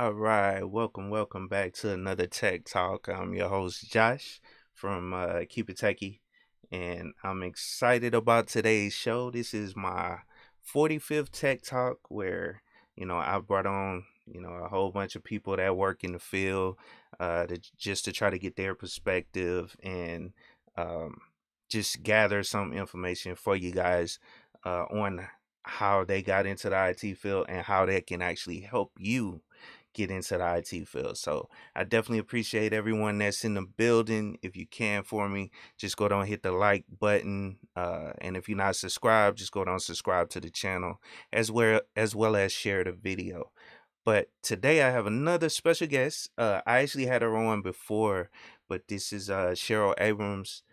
All right, welcome back to another Tech Talk. I'm your host Josh from KeepItTechie, and I'm excited about today's show. This is my 45th Tech Talk, where I brought on a whole bunch of people that work in the field, just to try to get their perspective and um, just gather some information for you guys on how they got into the IT field and how they can actually help you get into the IT field. So I definitely appreciate everyone that's in the building. If you can for me, just go down and hit the like button. And if you're not subscribed, just go down and subscribe to the channel as well as share the video. But today I have another special guest. I actually had her on before, but this is Cheryl Abrams.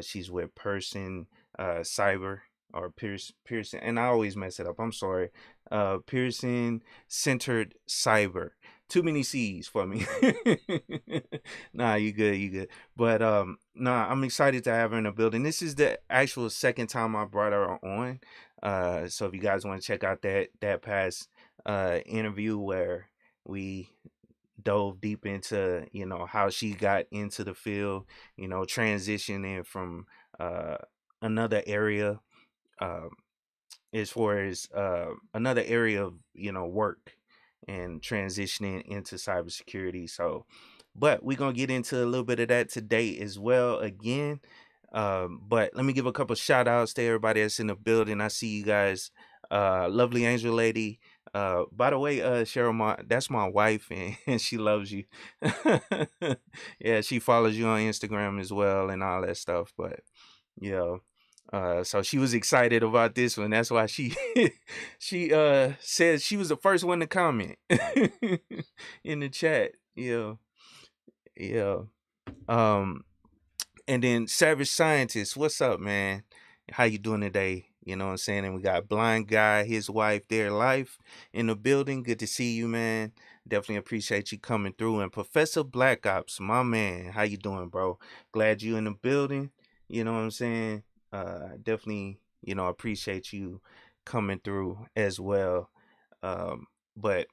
She's with Cyber or Pearson, and I always mess it up. I'm sorry. Pearson Centered Cyber. Too many C's for me. Nah, you good. But nah, I'm excited to have her in the building. This is the actual second time I brought her on. So if you guys want to check out that past interview where we dove deep into how she got into the field, transitioning from uh another area, um as far as another area of work and transitioning into cybersecurity. So but we're gonna get into a little bit of that today as well again. But let me give a couple shout outs to everybody that's in the building. I see you guys. Lovely angel lady. By the way, Cheryl, that's my wife, and, and she loves you. Yeah, she follows you on Instagram as well and all that stuff. But yeah, so she was excited about this one. That's why she she said she was the first one to comment in the chat. Yeah, yeah. Um, and then Savage Scientist, what's up, man? How you doing today? You know what I'm saying? And we got Blind Guy, his wife, their life in the building. Good to see you, man. Definitely appreciate you coming through. And Professor Black Ops, my man, how you doing, bro? Glad you in the building. You know what I'm saying? Definitely, appreciate you coming through as well. But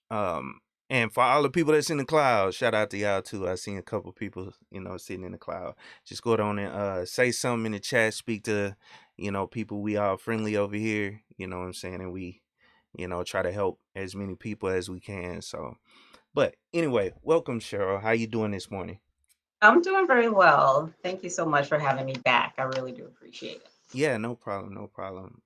um, and for all the people that's in the cloud, shout out to y'all too. I seen a couple people, sitting in the cloud. Just go down and say something in the chat, speak to, people. We all friendly over here, you know what I'm saying, and we, try to help as many people as we can. So, but anyway, welcome, Cheryl. How you doing this morning? I'm doing very well. Thank you so much for having me back. I really do appreciate it. Yeah, no problem, no problem.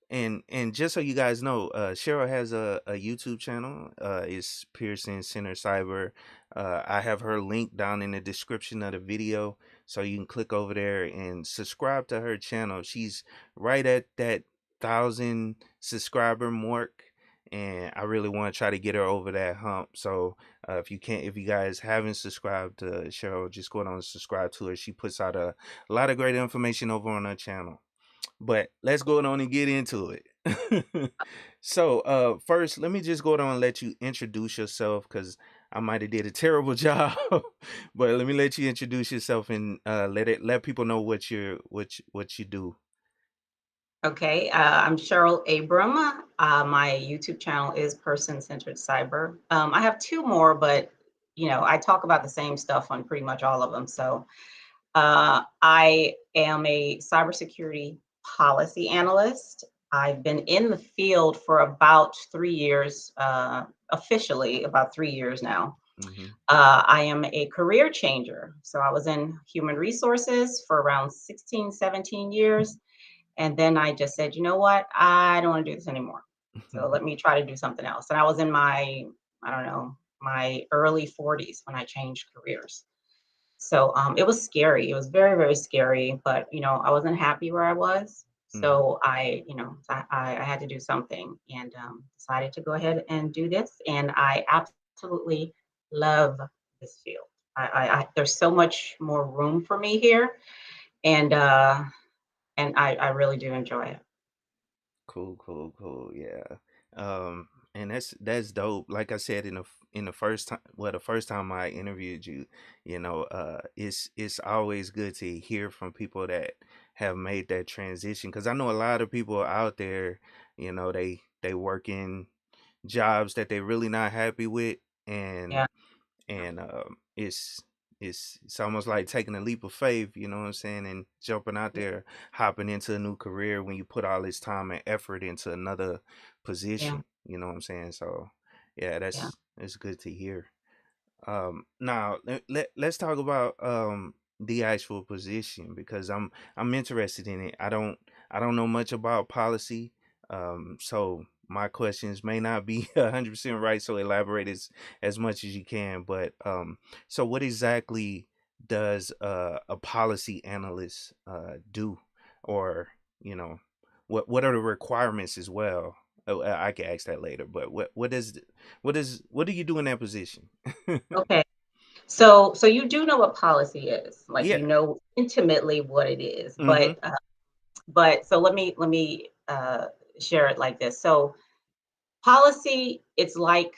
And just so you guys know, Cheryl has a YouTube channel. It's Pearson Center Cyber. I have her link down in the description of the video, so you can click over there and subscribe to her channel. She's right at that 1,000 subscriber mark, and I really want to try to get her over that hump. So if you guys haven't subscribed to Cheryl, just go down and subscribe to her. She puts out a lot of great information over on her channel. But let's go on and get into it. So, first, let me just go down and let you introduce yourself because I might have did a terrible job. But let me let you introduce yourself and let people know what you do. Okay, I'm Cheryl Abram. My YouTube channel is PersonCentered Cyber. I have two more, but I talk about the same stuff on pretty much all of them. So I am a cybersecurity policy analyst. I've been in the field for about 3 years, officially about 3 years now. Hmm. I am a career changer. So I was in human resources for around 16, 17 years. And then I just said, you know what? I don't want to do this anymore. So let me try to do something else. And I was in I don't know, my early 40s when I changed careers. So it was scary. It was very, very scary. But, I wasn't happy where I was. Hmm. So I had to do something and decided to go ahead and do this. And I absolutely love this field. There's so much more room for me here, and I really do enjoy it. Cool. Yeah. And that's dope. Like I said in the first time, well, the first time I interviewed you, it's always good to hear from people that have made that transition because I know a lot of people out there, they working jobs that they're really not happy with, and Yeah. it's it's almost like taking a leap of faith, you know what I'm saying, and jumping out there, hopping into a new career when you put all this time and effort into another Yeah. position, you know what I'm saying? So yeah, Yeah. that's good to hear. Now let's talk about the actual position, because I'm interested in it. I don't know much about policy, so my questions may not be 100% right. So elaborate as much as you can. But so what exactly does a policy analyst do, or you know, what are the requirements as well? Oh, I can ask that later. But what do you do in that position? Okay. So you do know what policy is, like you Yeah. know intimately what it is, Mm-hmm. but so let me share it like this. So policy, it's like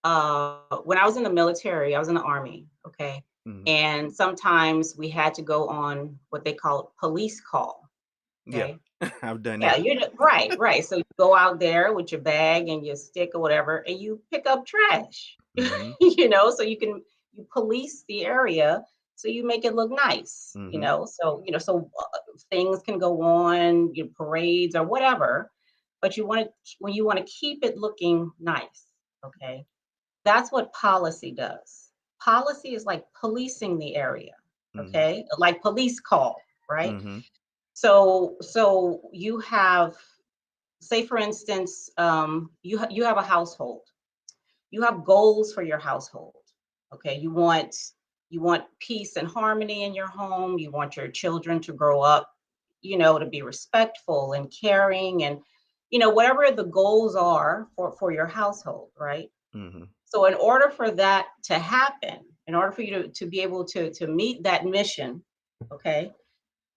when I was in the military, I was in the army, okay, Mm-hmm. and sometimes we had to go on what they call police call, Yeah. okay. I've done Yeah, that. you're right, right. So you go out there with your bag and your stick or whatever, and you pick up trash. Mm-hmm. So you police the area, so you make it look nice. Mm-hmm. Things can go on, your parades or whatever, but when you want to keep it looking nice, okay? That's what policy does. Policy is like policing the area, Mm-hmm. okay? Like police call, right? Mm-hmm. So you have, say for instance, you have a household. You have goals for your household. Okay, you want peace and harmony in your home. You want your children to grow up, to be respectful and caring, and whatever the goals are for your household, right? Mm-hmm. So in order for that to happen, in order for you to be able to meet that mission, okay,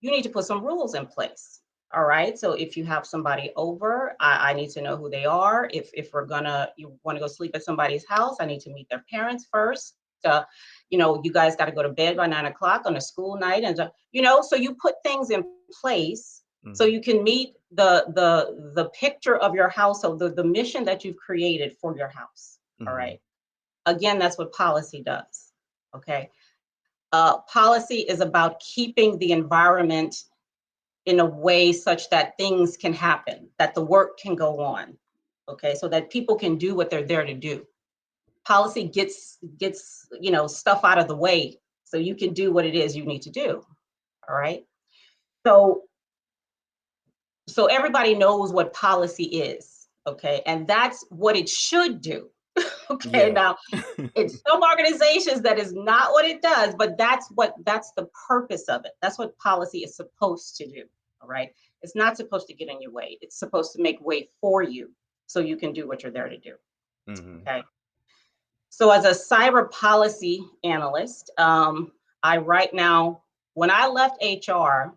you need to put some rules in place. All right. So if you have somebody over, I need to know who they are. If you want to go sleep at somebody's house, I need to meet their parents first. You guys got to go to bed by 9 o'clock on a school night, and so you put things in place so Mm-hmm. you can meet the picture of your household, the mission that you've created for your house. All Mm-hmm. right. Again, that's what policy does. Okay. Policy is about keeping the environment in a way such that things can happen, that the work can go on, okay, so that people can do what they're there to do. Policy gets stuff out of the way so you can do what it is you need to do. All right. So everybody knows what policy is, okay, and that's what it should do. Okay, Yeah. now in some organizations that is not what it does, but that's the purpose of it. That's what policy is supposed to do. All right. It's not supposed to get in your way. It's supposed to make way for you so you can do what you're there to do. Mm-hmm. Okay. So as a cyber policy analyst, I right now, when I left HR,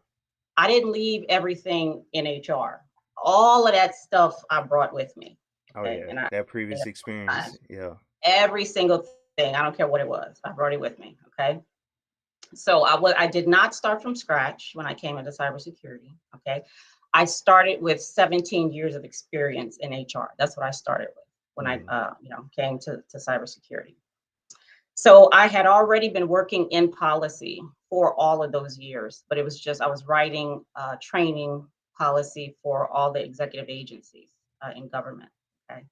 I didn't leave everything in HR. All of that stuff I brought with me. Oh Okay. yeah, And that previous I experience. Yeah. every single thing. I don't care what it was. I brought it with me. Okay. So I did not start from scratch when I came into cybersecurity. Okay. I started with 17 years of experience in HR. That's what I started with when I Mm-hmm. came to cybersecurity. So I had already been working in policy for all of those years, but it was just I was writing training policy for all the executive agencies in government. Okay.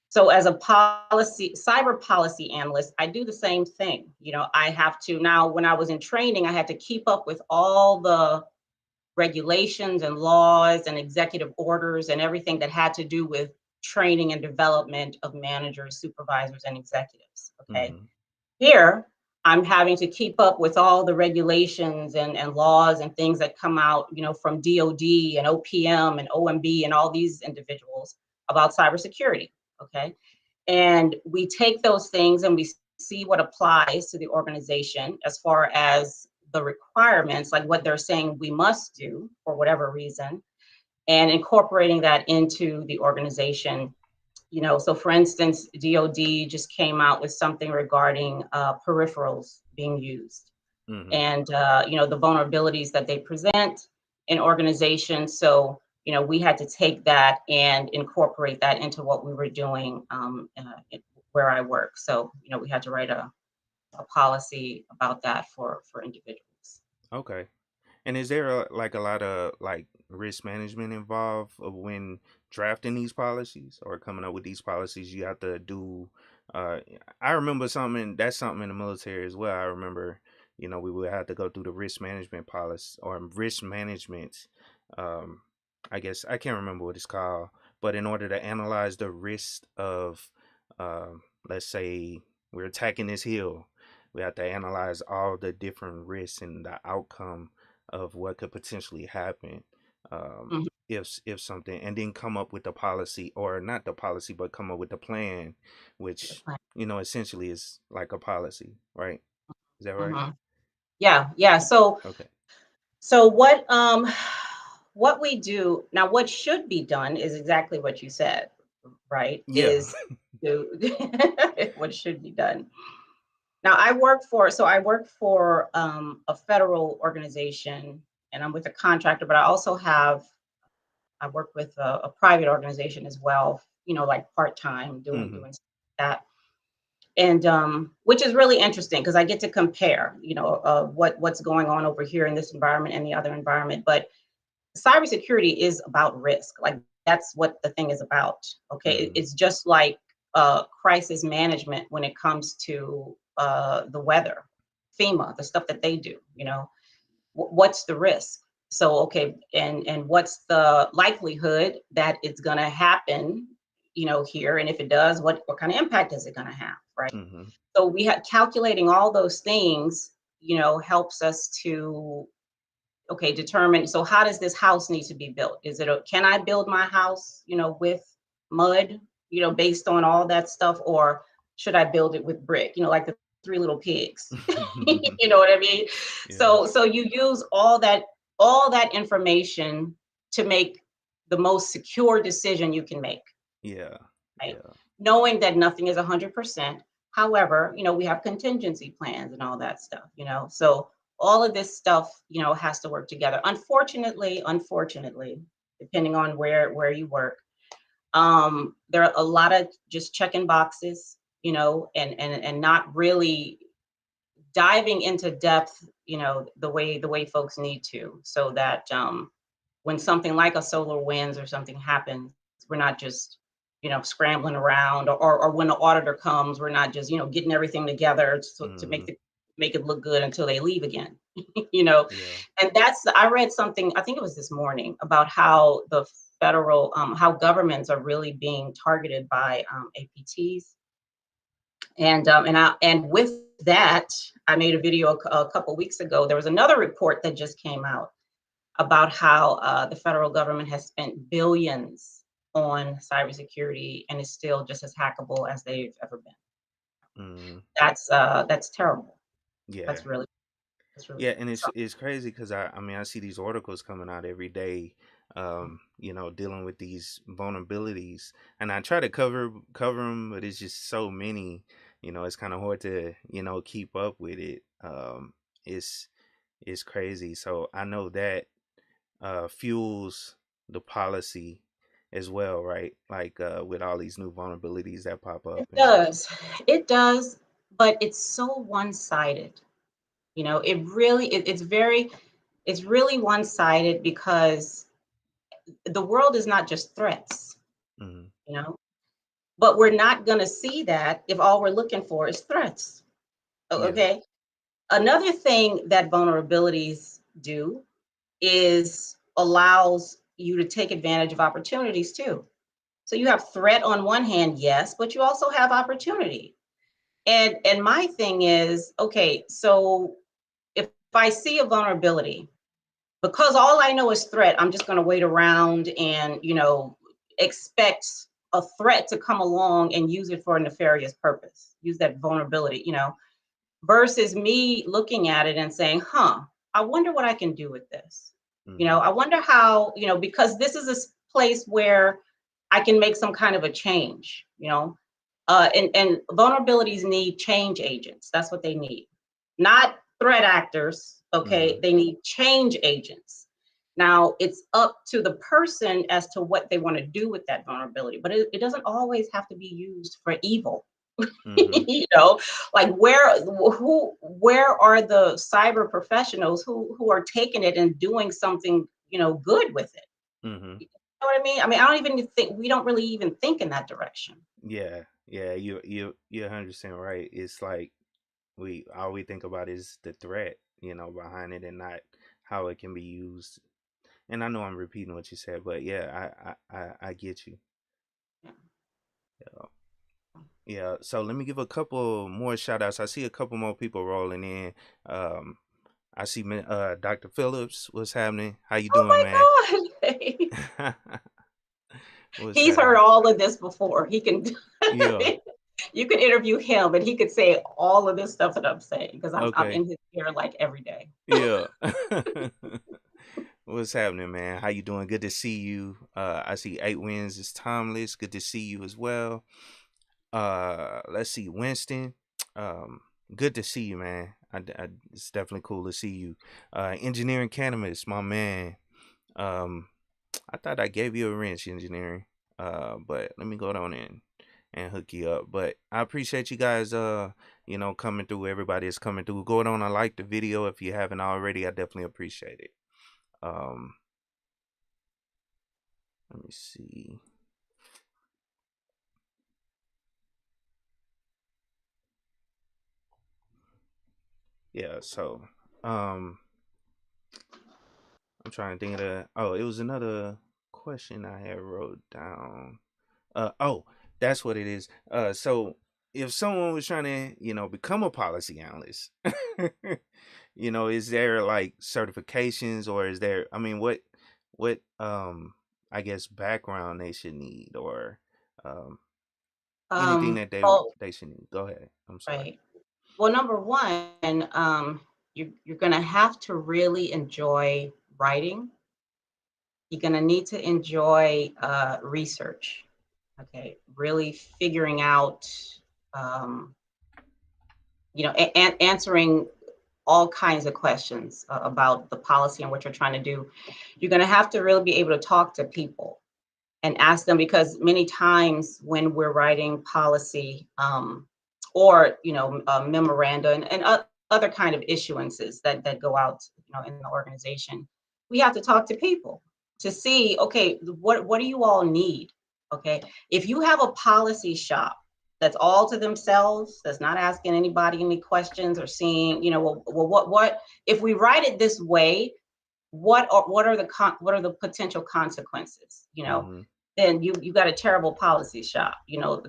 So as a cyber policy analyst, I do the same thing. I have to now, when I was in training, I had to keep up with all the regulations and laws and executive orders and everything that had to do with training and development of managers, supervisors, and executives. Okay. Mm-hmm. Here, I'm having to keep up with all the regulations and laws and things that come out, from DOD and OPM and OMB and all these individuals about cybersecurity. Okay. And we take those things and we see what applies to the organization as far as the requirements, like what they're saying we must do for whatever reason, and incorporating that into the organization. So for instance, DoD just came out with something regarding peripherals being used, Mm-hmm. and the vulnerabilities that they present in organizations. So we had to take that and incorporate that into what we were doing where I work. So, we had to write a policy about that for individuals. Okay. And is there like a lot of like risk management involved when drafting these policies or coming up with these policies? You have to do. Uh, I remember something in the military as well. I remember, we would have to go through the risk management policy or risk management. Um, I guess I can't remember what it's called, but in order to analyze the risk of, let's say we're attacking this hill, we have to analyze all the different risks and the outcome of what could potentially happen Mhm. if something, and then come up with the policy, or not the policy, but come up with the plan, The which plan. essentially is like a policy, right? Is that right? Mhm. Yeah, yeah. So Okay. so what we do now, what should be done is exactly what you said, right? Yeah. Is do what should be done. Now I work for a federal organization, and I'm with a contractor, but I work with a private organization as well, like part-time Hmm. doing that. And which is really interesting because I get to compare, what's going on over here in this environment and the other environment. But cybersecurity is about risk. Like that's what the thing is about. Okay, Hmm. it's just like crisis management when it comes to the weather, FEMA, the stuff that they do. What's the risk? So okay, and what's the likelihood that it's going to happen? Here, and if it does, what kind of impact is it going to have? Right. Hmm. So we have calculating all those things. Helps us to okay, determine, so how does this house need to be built? Can I build my house, with mud, based on all that stuff, or should I build it with brick, like the three little pigs? You know what I mean? Yeah. So you use all that information to make the most secure decision you can make, Yeah. right? Yeah. Knowing that nothing is 100%. However, we have contingency plans and all that stuff, so all of this stuff, has to work together. Unfortunately, depending on where you work, there are a lot of just checking boxes, and not really diving into depth, the way folks need to, so that when something like a solar winds or something happens, we're not just, scrambling around, or when the auditor comes, we're not just, getting everything together to Hmm. make it look good until they leave again. you know. Yeah. And I read something, I think it was this morning, about how the federal, how governments are really being targeted by APTs. And with that, I made a video a couple weeks ago. There was another report that just came out about how the federal government has spent billions on cybersecurity and is still just as hackable as they've ever been. Hmm. That's terrible. Yeah. That's really that's really Yeah, and it's so. it's crazy because I mean I see these articles coming out every day, dealing with these vulnerabilities, and I try to cover them, but it's just so many. It's kind of hard to keep up with it. It's it's crazy. So I know that fuels the policy as well, right? Like with all these new vulnerabilities that pop It up, and does. It does, but it's so one-sided. It's really one-sided because the world is not just threats, mhm, you know. But we're not going to see that if all we're looking for is threats. yeah, Okay. Another thing that vulnerabilities do is allows you to take advantage of opportunities too. So you have threat on one hand, yes, but you also have opportunity. And my thing is, okay, so if I see a vulnerability, because all I know is threat, I'm just going to wait around and, expect a threat to come along and use it for a nefarious purpose, use that vulnerability, versus me looking at it and saying, huh, I wonder what I can do with this. mhm, I wonder how, because this is a place where I can make some kind of a change, and vulnerabilities need change agents. That's what they need, not threat actors. Okay, mhm, they need change agents. Now it's up to the person as to what they want to do with that vulnerability, but it doesn't always have to be used for evil. Mm-hmm. Like where are the cyber professionals who are taking it and doing something, good with it? Mm-hmm. You know what I mean? I mean, I don't even think we don't really even think in that direction. Yeah, yeah, you're 100% right. It's like we all we think about is the threat, behind it, and not how it can be used. And I know I'm repeating what you said, but yeah, I get you. Yeah. Yeah. Yeah. So let me give a couple more shout outs. I see a couple more people rolling in. Um, I see Dr. Phillips. What's happening? How you Oh doing, man? my God. What's He's heard happening? all of this before. He can Yeah. you could interview him and he could say all of this stuff that I'm saying because I'm Okay. in his ear like every day. Yeah. What's happening, man? How you doing? Good to see you. I see 8 wins is timeless. Good to see you as well. Let's see, Winston. Um, good to see you, man. It's definitely cool to see you. Engineering cannabis, my man. Um, I thought I gave you a wrench, engineering. But let me go down and hook you up. But I appreciate you guys. Coming through. Everybody is coming through. Go on and like the video if you haven't already. I definitely appreciate it. Um, let me see. Yeah. So, um, I'm trying to think of it was another question I had wrote down. Oh, that's what it is. So if someone was trying to, become a policy analyst, is there like certifications, or is there, I mean, what, I guess background they should need, or, um, anything that Well, they should need? Go ahead. I'm sorry. right. Well, number one, you're gonna have to really enjoy writing. You're gonna need to enjoy research. Okay, really figuring out, um, answering all kinds of questions about the policy and what you're trying to do. You're going to have to really be able to talk to people and ask them, because many times when we're writing policy, or memoranda and other kind of issuances that go out, in the organization, we have to talk to people to see, okay, what do you all need? Okay, if you have a policy shop that's all to themselves, that's not asking anybody any questions or seeing, what if we write it this way, what are the potential consequences, Mm-hmm. then you got a terrible policy shop,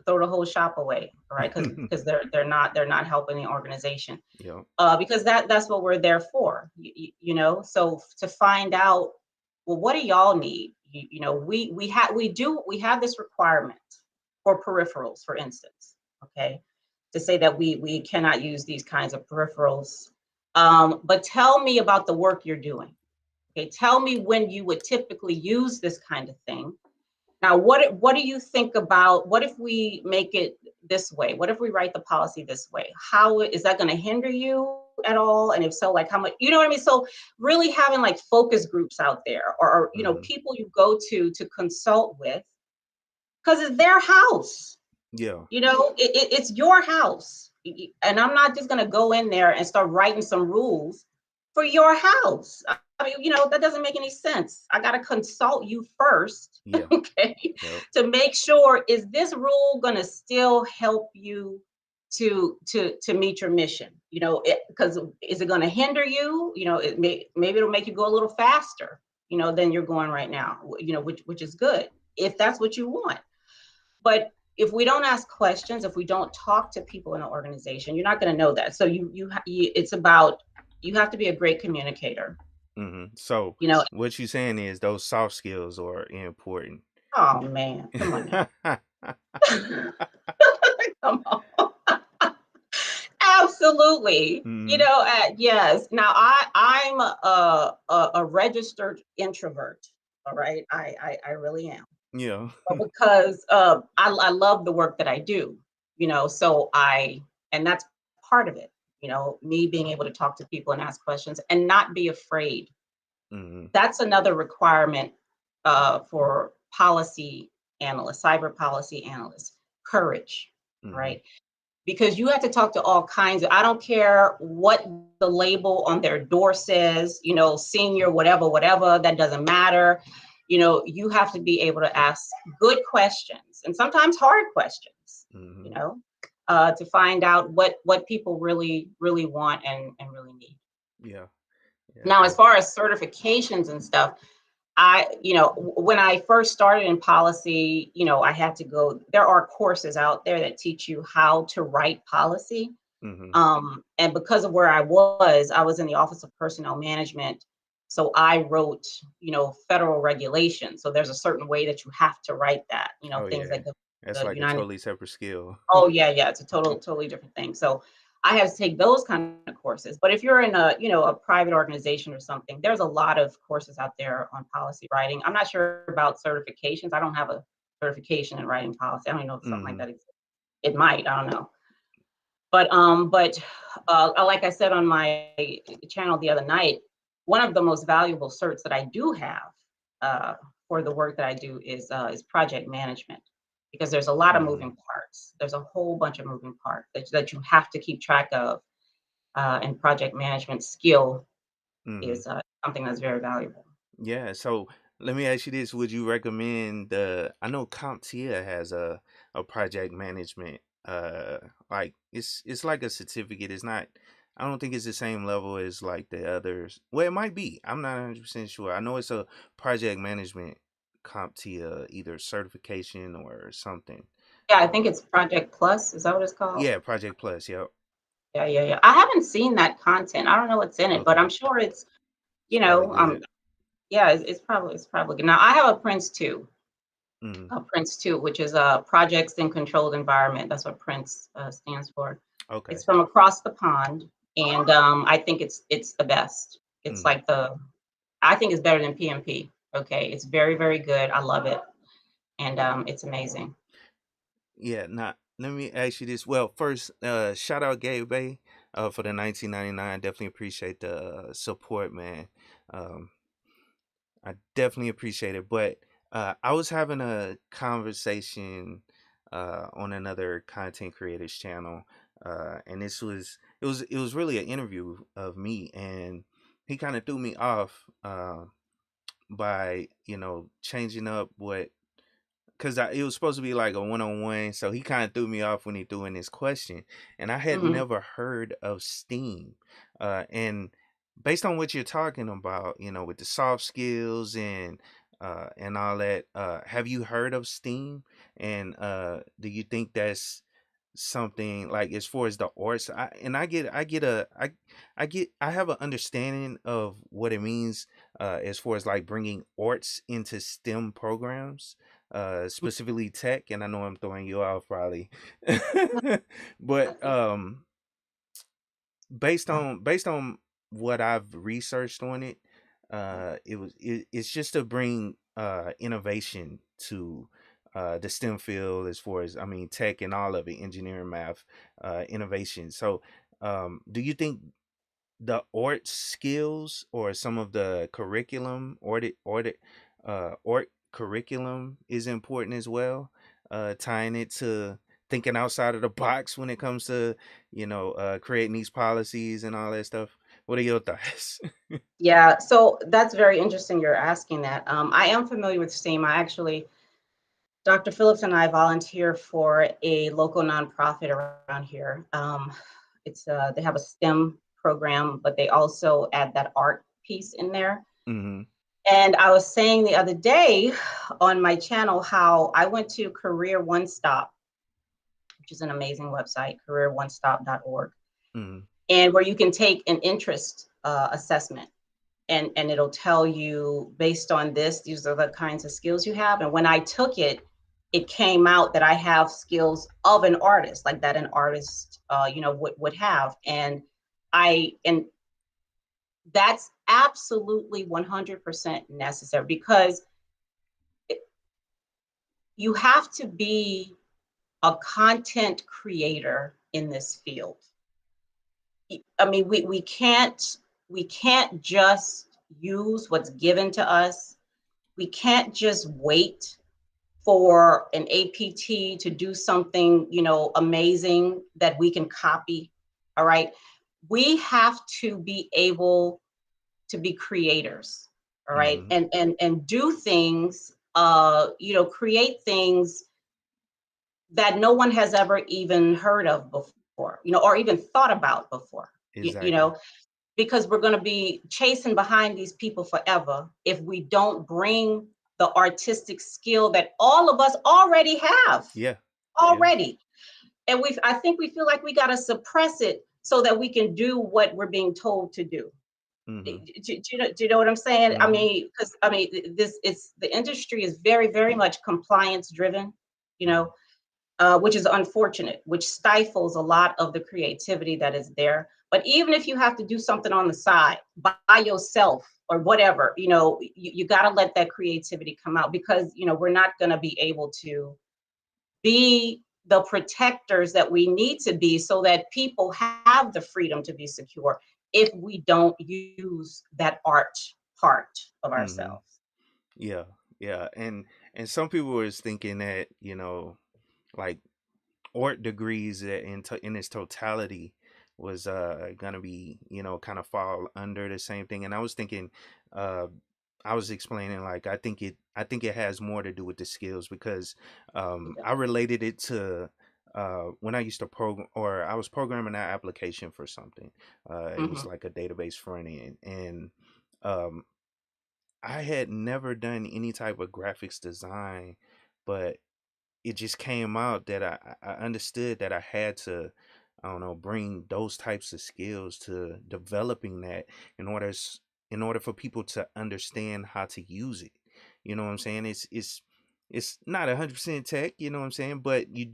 throw the whole shop away, right? Because they're not helping the organization, Yep. because that's what we're there for, so to find out, well, what do y'all need? We have this requirement for peripherals, for instance, okay, to say that we cannot use these kinds of peripherals, but tell me about the work you're doing. Okay, tell me when you would typically use this kind of thing. Now, what do you think about, what if we make it this way? What if we write the policy this way? How is that going to hinder you at all? And if so, like how much, you know what I mean? So really having like focus groups out there, or Mm-hmm. people you go to consult with, because it's their house. Yeah. It's your house. And I'm not just going to go in there and start writing some rules for your house. I mean, that doesn't make any sense. I got to consult you first, Yeah. okay, Yep. to make sure, is this rule going to still help you to meet your mission? Because is it going to hinder you? Maybe it'll make you go a little faster, than you're going right now, which is good if that's what you want. But if we don't ask questions, if we don't talk to people in an organization, you're not going to know that. So it's about, you have to be a great communicator. Mm-hmm. So You know, what you saying is those soft skills are important. oh man, come on now, come on, absolutely. Mm-hmm. Yes. Now I'm a registered introvert. All right, I really am. Yeah. Because I love the work that I do, and that's part of it, me being able to talk to people and ask questions and not be afraid, That's another requirement for policy analysts, cyber policy analysts, courage, Mm-hmm. right? Because you have to talk to all kinds of, I don't care what the label on their door says, senior, whatever, whatever, that doesn't matter. You have to be able to ask good questions and sometimes hard questions, Mm-hmm. to find out what people really, really want and really need. Yeah. Yeah. Now, as far as certifications and stuff, when I first started in policy, I had to go, there are courses out there that teach you how to write policy. Mm-hmm. And because of where I was in the Office of Personnel Management. So I wrote, federal regulations. So there's a certain way that you have to write that, Oh things yeah. like That's the like a United. totally separate skill. Oh yeah, yeah, it's a totally different thing. So I had to take those kind of courses. But if you're in a private organization or something, there's a lot of courses out there on policy writing. I'm not sure about certifications. I don't have a certification in writing policy. I don't even know if something like Mm-hmm. that exists. It might, I don't know. But like I said on my channel the other night, one of the most valuable certs that I do have uh, for the work that I do is project management, because there's a lot of Mm-hmm. moving parts. There's a whole bunch of moving parts that you have to keep track of, and project management skill Mm-hmm. is something that's very valuable. Yeah, so let me ask you this. Would you recommend I know CompTIA has a project management like it's like a certificate. It's not I don't think it's the same level as like the others. Well, it might be. I'm not 100% sure. I know it's a project management CompTIA either certification or something. Yeah, I think it's Project Plus. Is that what it's called? Yeah, Project Plus. Yep. Yeah, yeah, yeah. I haven't seen that content. I don't know what's in it, but Okay. I'm sure it's, It's you probably know, good. yeah, it's probably good. Now I have a Mm, Prince 2, which is a projects in controlled environment. That's what Prince stands for. okay. It's from across the pond, and I think it's the best. It's Mm. like I think it's better than PMP. Okay, it's very, very good. I love it, and it's amazing. Yeah, now let me ask you this. Well, first, shout out Gabe Bay for the 1999. Definitely appreciate the support, man. Um, I definitely appreciate it. But I was having a conversation on another content creators channel, and it was really an interview of me, and he kind of threw me off by changing up what because it was supposed to be like a one-on-one, so he kind of threw me off when he threw in this question, and I had Hmm. never heard of Steam, and based on what you're talking about, with the soft skills and all that, have you heard of Steam? And do you think that's something like as far as the arts? I have an understanding of what it means as far as like bringing arts into STEM programs, specifically tech, and I know I'm throwing you off probably. But based on what I've researched on it, it's just to bring innovation to the STEM field, as far as I mean tech and all of it, engineering, math, innovation. So do you think the art skills or some of the curriculum art curriculum is important as well, tying it to thinking outside of the box when it comes to creating these policies and all that stuff? What are your thoughts? Yeah, so that's very interesting. You're asking that. I am familiar with STEAM. Dr. Phillips and I volunteer for a local nonprofit around here. It's they have a STEM program, but they also add that art piece in there. Hmm. And I was saying the other day on my channel how I went to Career One Stop, which is an amazing website, careeronestop.org, Hmm. and where you can take an interest assessment. And it'll tell you based on this, these are the kinds of skills you have. And when I took it, it came out that I have skills of an artist, like that an artist, would have. And that's absolutely 100% necessary, because you have to be a content creator in this field. I mean, we can't just use what's given to us. We can't just wait for an APT to do something, amazing that we can copy. All right. We have to be able to be creators. All right. Mm-hmm. And do things, create things that no one has ever even heard of before, or even thought about before. You Exactly. know, because we're going to be chasing behind these people forever if we don't bring the artistic skill that all of us already have Yeah. Yeah. already. And I think we feel like we got to suppress it so that we can do what we're being told to do. Mm-hmm. Do you know what I'm saying? I Mm-hmm. mean, because this it's the industry is very, very much compliance driven, you Mm-hmm. know, which is unfortunate, which stifles a lot of the creativity that is there. But even if you have to do something on the side by yourself or whatever, you got to let that creativity come out, because, we're not going to be able to be the protectors that we need to be so that people have the freedom to be secure if we don't use that art part of Mm-hmm. ourselves. Yeah. Yeah. And some people was thinking that, like art degrees in its totality was gonna be, kind of fall under the same thing. And I was thinking, uh I was explaining, like, I think it has more to do with the skills, because I related it to when I used to program, or I was programming that application for something. It was Mm-hmm. like a database front end, and um I had never done any type of graphics design, but it just came out that I understood that I had to, I don't know, bring those types of skills to developing that in order for people to understand how to use it. You know what I'm saying? It's not 100% tech, you know what I'm saying? But you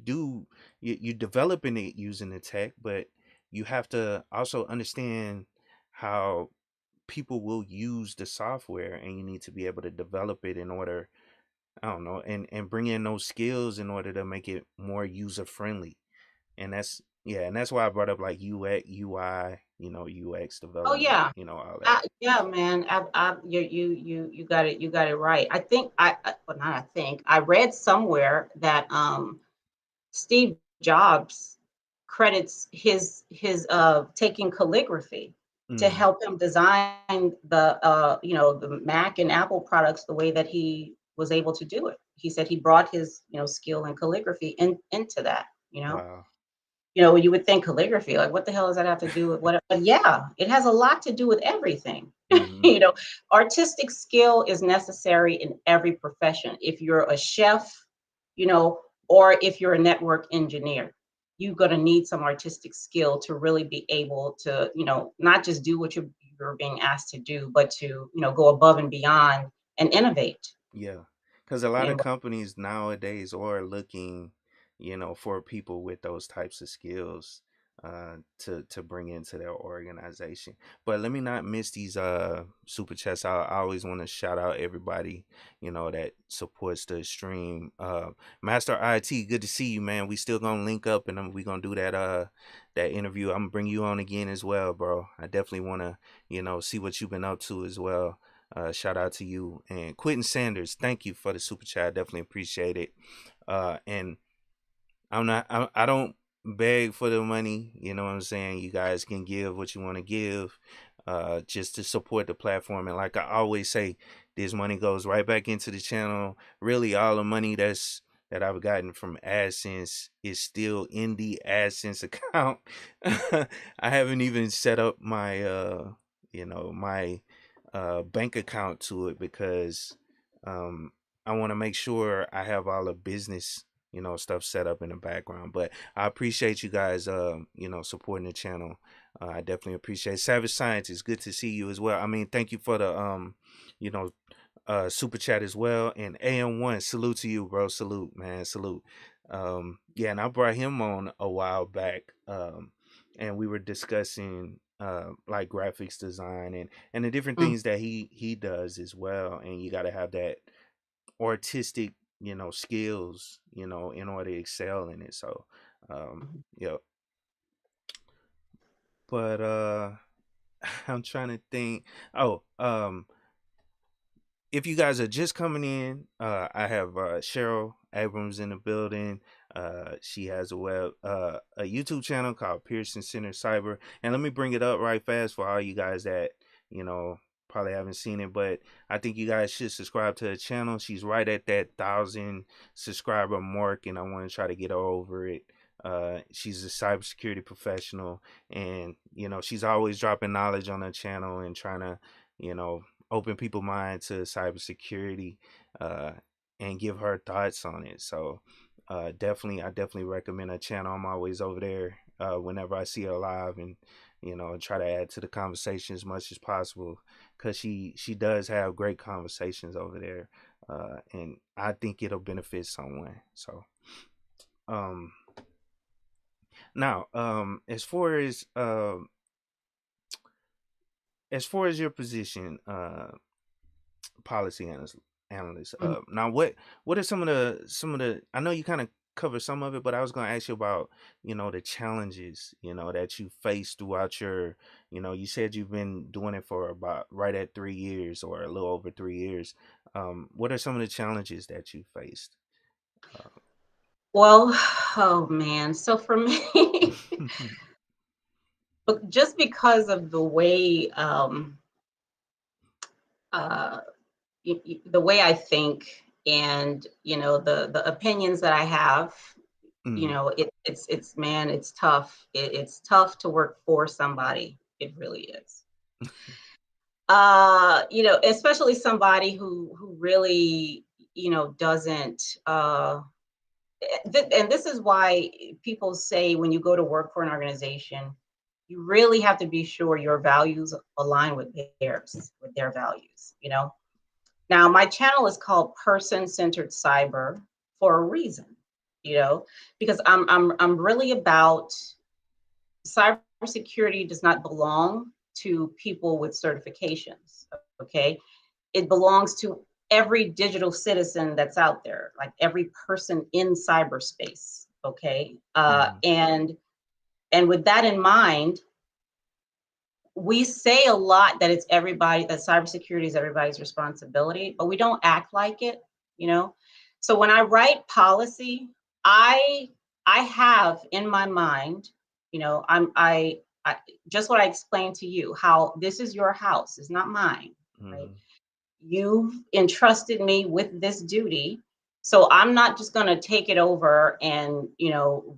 developing it using the tech, but you have to also understand how people will use the software, and you need to be able to develop it in order, I don't know, and bring in those skills in order to make it more user friendly. And that's, yeah, and that's why I brought up like UX, UI, UX Oh development, yeah. all that. Yeah, man. You got it. You got it right. I think well, not I think I read somewhere that Steve Jobs credits his taking calligraphy to Mm, help him design the Mac and Apple products the way that he was able to do it. He said he brought his skill in calligraphy into that. wow. You would think calligraphy, like, what the hell does that have to do with what? But yeah, it has a lot to do with everything. Hmm. you know, Artistic skill is necessary in every profession. If you're a chef, you know, or if you're a network engineer, you're gonna need some artistic skill to really be able to, not just do what you're being asked to do, but to, go above and beyond and innovate. Yeah, because a lot of And companies nowadays are looking, for people with those types of skills, to bring into their organization. But let me not miss these super chats. I always want to shout out everybody, that supports the stream. Master IT, good to see you, man. We still gonna link up, and we gonna do that interview. I'm gonna bring you on again as well, bro. I definitely want to, see what you've been up to as well. Shout out to you. And Quentin Sanders, thank you for the super chat. I definitely appreciate it. And I don't beg for the money. You know what I'm saying? You guys can give what you want to give, just to support the platform. And like I always say, this money goes right back into the channel. Really, all the money that I've gotten from AdSense is still in the AdSense account. I haven't even set up my my bank account to it, because um I want to make sure I have all the business, stuff set up in the background. But I appreciate you guys, supporting the channel. I definitely appreciate Savage Scientist. Good to see you as well. I mean, thank you for the you know, super chat as well. And AM1, salute to you, bro. Salute, man. Salute. Yeah, and I brought him on a while back. And we were discussing like graphics design and the different mm, things that he does as well. And you got to have that artistic, skills, in order to excel in it. So mhm. yeah. But I'm trying to think. Oh, if you guys are just coming in, I have Cheryl Abrams in the building. She has a YouTube channel called PersonCentered Cyber, and let me bring it up right fast for all you guys that you know probably haven't seen it, but I think you guys should subscribe to the channel. She's right at that 1,000 subscriber mark, and I want to try to get her over it. She's a cybersecurity professional, and she's always dropping knowledge on her channel and trying to you know open people's mind to cybersecurity, uh, and give her thoughts on it. So I definitely recommend her channel. I'm always over there whenever I see her live, and try to add to the conversation as much as possible because she does have great conversations over there, and I think it'll benefit someone. So um, now as far as your position, policy analyst. Mhm. Now, what are some of the? I know you kind of cover some of it, but I was going to ask you about the challenges that you face throughout your. You said you've been doing it for about right at 3 years or a little over 3 years. What are some of the challenges that you faced? Well, oh man. So for me, but just because of the way uh, the way I think, and the opinions that I have, Mm, it's man, it's tough. It's tough to work for somebody. It really is. Especially somebody who really doesn't and this is why people say when you go to work for an organization, you really have to be sure your values align with their values. Now, my channel is called Person Centered Cyber for a reason, you know, because I'm really about cybersecurity does not belong to people with certifications. Okay. It belongs to every digital citizen that's out there, like every person in cyberspace. Okay. mm, And with that in mind, we say a lot that it's everybody, that cybersecurity is everybody's responsibility, but we don't act like it, you know. So when I write policy, I I have in my mind, I just what I explained to you, how this is your house, it's not mine, right? mm, You've entrusted me with this duty, so I'm not just going to take it over and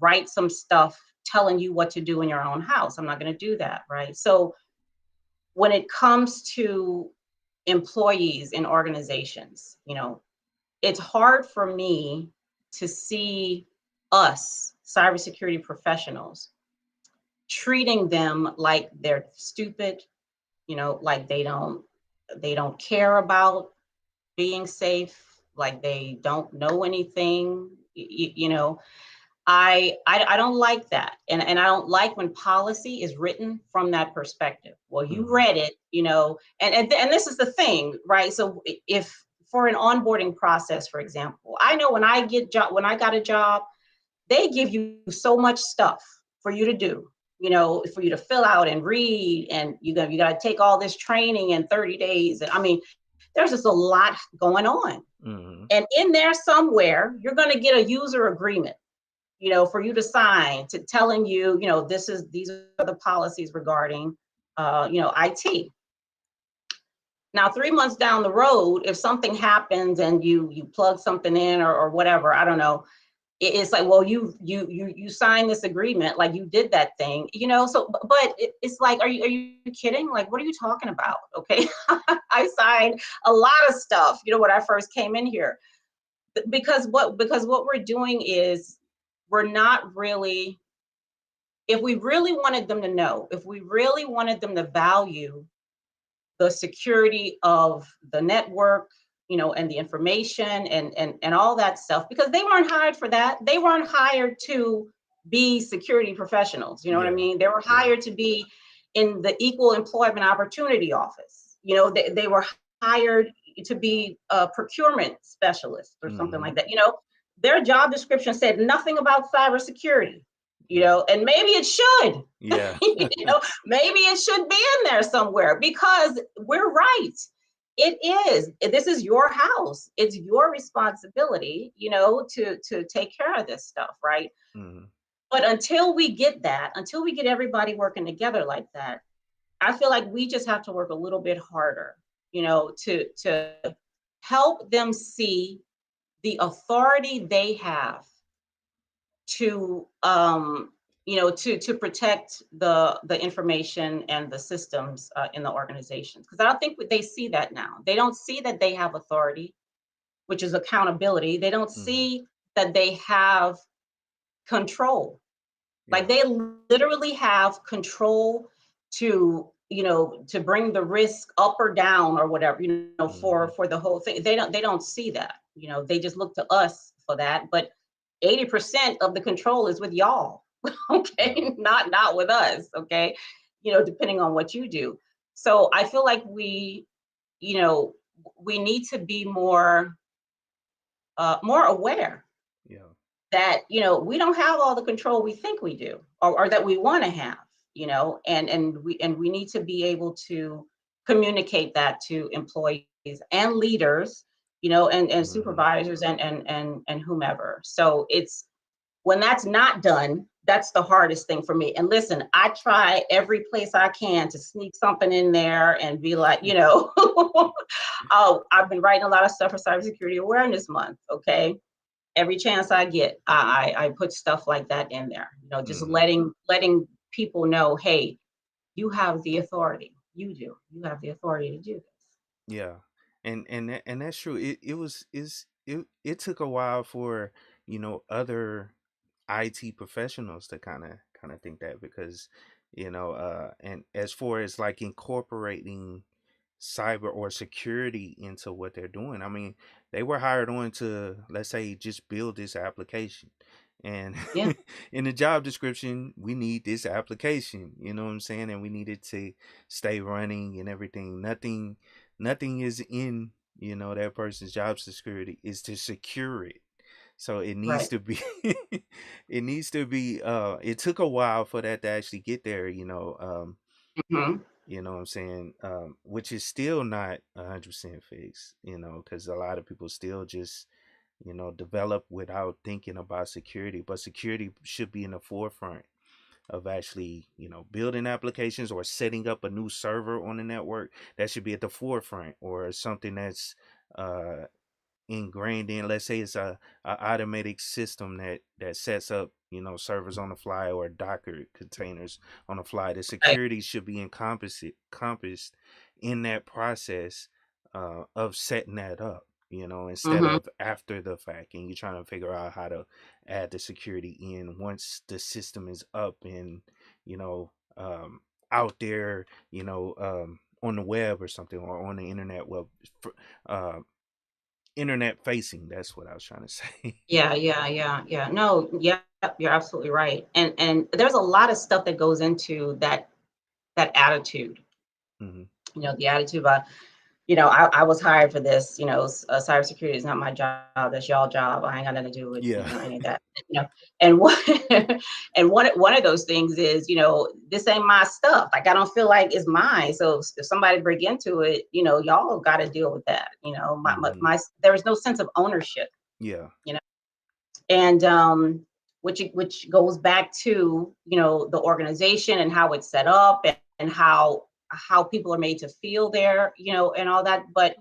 write some stuff telling you what to do in your own house. I'm not going to do that, right? So when it comes to employees in organizations, it's hard for me to see us cybersecurity professionals treating them like they're stupid, like they don't care about being safe, like they don't know anything. I don't like that, and I don't like when policy is written from that perspective. Well, you mm, read it, and this is the thing, right? So if for an onboarding process, for example, I know when I got a job, they give you so much stuff for you to do, for you to fill out and read, and you got to take all this training in 30 days, and I mean, there's just a lot going on, mm, and in there somewhere, you're going to get a user agreement for you to sign to telling you, these are the policies regarding, IT. Now, 3 months down the road, if something happens and you plug something in or whatever, I don't know, it's like, well, you signed this agreement, like you did that thing, So, but it's like, are you kidding? Like, what are you talking about? Okay, I signed a lot of stuff, when I first came in here, because what we're doing is we're not really, if we really wanted them to know, if we really wanted them to value the security of the network, and the information and all that stuff, because they weren't hired for that. They weren't hired to be security professionals. You know what I yeah, mean? They were yeah, hired to be in the Equal Employment Opportunity Office. They were hired to be a procurement specialist or something mm, like that. Their job description said nothing about cybersecurity. and maybe it should. Yeah. Maybe it should be in there somewhere because we're right. It is. This is your house. It's your responsibility, to take care of this stuff, right? Mhm. But until we get everybody working together like that, I feel like we just have to work a little bit harder, to help them see the authority they have to to protect the information and the systems in the organizations, because I don't think they see that now. They don't see that they have authority, which is accountability. They don't Mhm. see that they have control. Like Yeah. they literally have control to bring the risk up or down or whatever, for Mhm. the whole thing. They don't see that. They just look to us for that. But 80% of the control is with y'all. Yeah. Okay, not with us. Okay, depending on what you do. So I feel like you know, we need to be more aware Yeah. that we don't have all the control we think we do, or that we want to have, and we need to be able to communicate that to employees and leaders, and Mhm. supervisors and whomever. So it's when that's not done, that's the hardest thing for me. And listen, I try every place I can to sneak something in there and be like, oh, I've been writing a lot of stuff for Cybersecurity Awareness Month. Okay, every chance I get, I put stuff like that in there. Just Mhm. letting people know, hey, you have the authority. You have the authority to do this. Yeah, and that's true. It took a while for other IT professionals to kind of think that, because and as far as like incorporating cyber or security into what they're doing, I mean, they were hired on to, let's say, just build this application, and Yeah, in the job description, we need this application, you know what I'm saying, and we need it to stay running and everything. Nothing is in that person's job security is to secure it. So it needs right. to be it needs to be it took a while for that to actually get there, Hmm. you know what I'm saying, which is still not 100% fixed, because a lot of people still just develop without thinking about security, but security should be in the forefront of actually building applications or setting up a new server on the network. That should be at the forefront, or something that's uh ingrained in. Let's say it's a automatic system that sets up servers on the fly, or Docker containers on the fly. The Right. security should be encompassed in that process of setting that up, instead Hmm. of after the fact, and you're trying to figure out how to add the security in once the system is up and you know out there, on the web or something, or on the internet. Well, uh, internet facing. That's what I was trying to say. Yeah, yeah, yeah, yeah. No, yeah, you're absolutely right. And there's a lot of stuff that goes into that attitude. Hmm. The attitude about I was hired for this. Cybersecurity is not my job. That's y'all job. I ain't got nothing to do with, Yeah. any of that. And what, and one of those things is, this ain't my stuff. Like, I don't feel like it's mine. So if somebody break into it, y'all got to deal with that. Hmm. There is no sense of ownership, Yeah. you know, and, which goes back to, the organization and how it's set up, and how people are made to feel there, and all that. But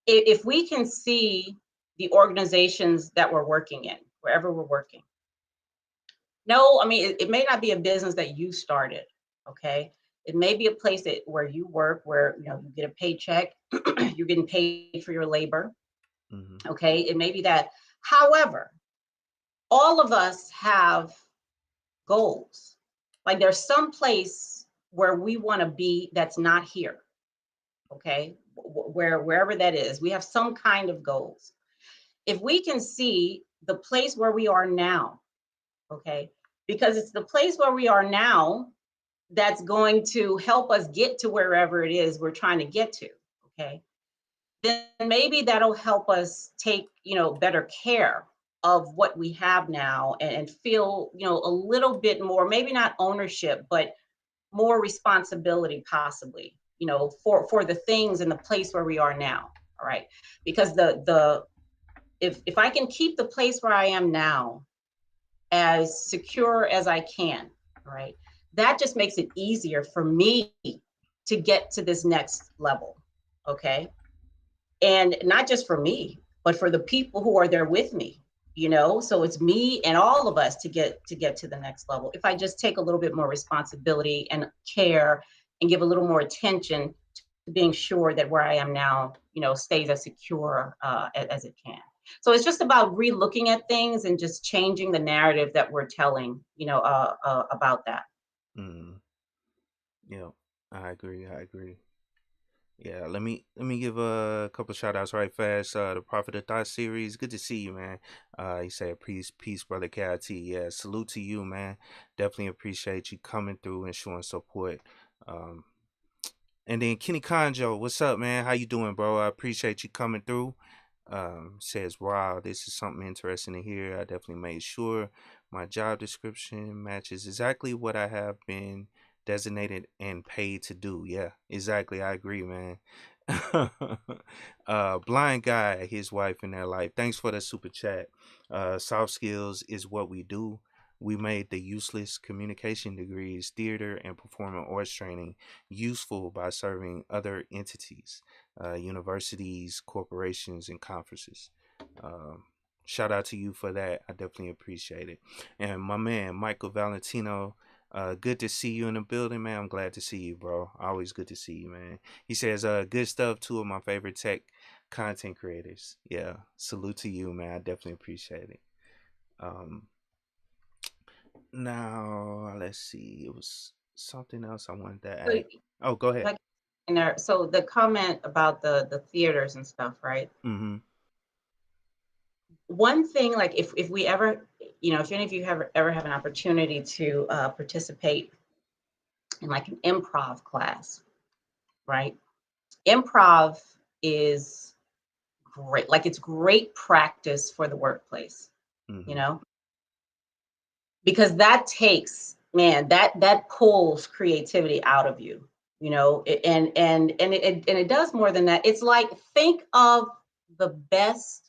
if we can see the organizations that we're working in, wherever we're working. No, I mean, it may not be a business that you started, okay? It may be a place where you work, where you get a paycheck, you're getting paid for your labor, Hmm. okay? It may be that. However, all of us have goals. Like, there's some place where we want to be that's not here, okay? Wherever that is, we have some kind of goals. If we can see the place where we are now, okay, because it's the place where we are now that's going to help us get to wherever it is we're trying to get to, okay, then maybe that'll help us take better care of what we have now, and feel, a little bit more, maybe not ownership, but more responsibility possibly, for the things in the place where we are now. All right. Because the if I can keep the place where I am now as secure as I can, right? That just makes it easier for me to get to this next level. Okay. And not just for me, but for the people who are there with me, so it's me and all of us to get to the next level. If I just take a little bit more responsibility and care and give a little more attention to being sure that where I am now, stays as secure as it can. So it's just about re-looking at things and just changing the narrative that we're telling, about that. Mm, yeah, I agree. I agree. Yeah, let me give a couple shout outs right fast. The Prophet of Thought series. Good to see you, man. He said peace, brother KIT. Yeah, salute to you, man. Definitely appreciate you coming through and showing support. Um, and then Kenny Conjo, what's up, man? How you doing, bro? I appreciate you coming through. Says, wow, this is something interesting to hear. I definitely made sure my job description matches exactly what I have been designated and paid to do. Yeah, exactly. I agree, man. Blind guy, his wife in their life. Thanks for the super chat. Soft skills is what we do. We made the useless communication degrees, theater and performing arts training useful by serving other entities, universities, corporations, and conferences. Um, Shout out to you for that. I definitely appreciate it. And my man, Michael Valentino, good to see you in the building, man. I'm glad to see you, bro. Always good to see you, man. He says, good stuff, two of my favorite tech content creators. Yeah, salute to you, man. I definitely appreciate it. Um, Now, let's see. It was something else I wanted to So, add. Oh, go ahead. like in there, so the comment about the theaters and stuff, right? Mm-hmm. One thing, like if we ever, if any of you have ever have an opportunity to participate in like an improv class, right? Improv is great. Like it's great practice for the workplace, you Mm-hmm. know, because that takes, man, that pulls creativity out of you, and it does more than that. It's like, think of the best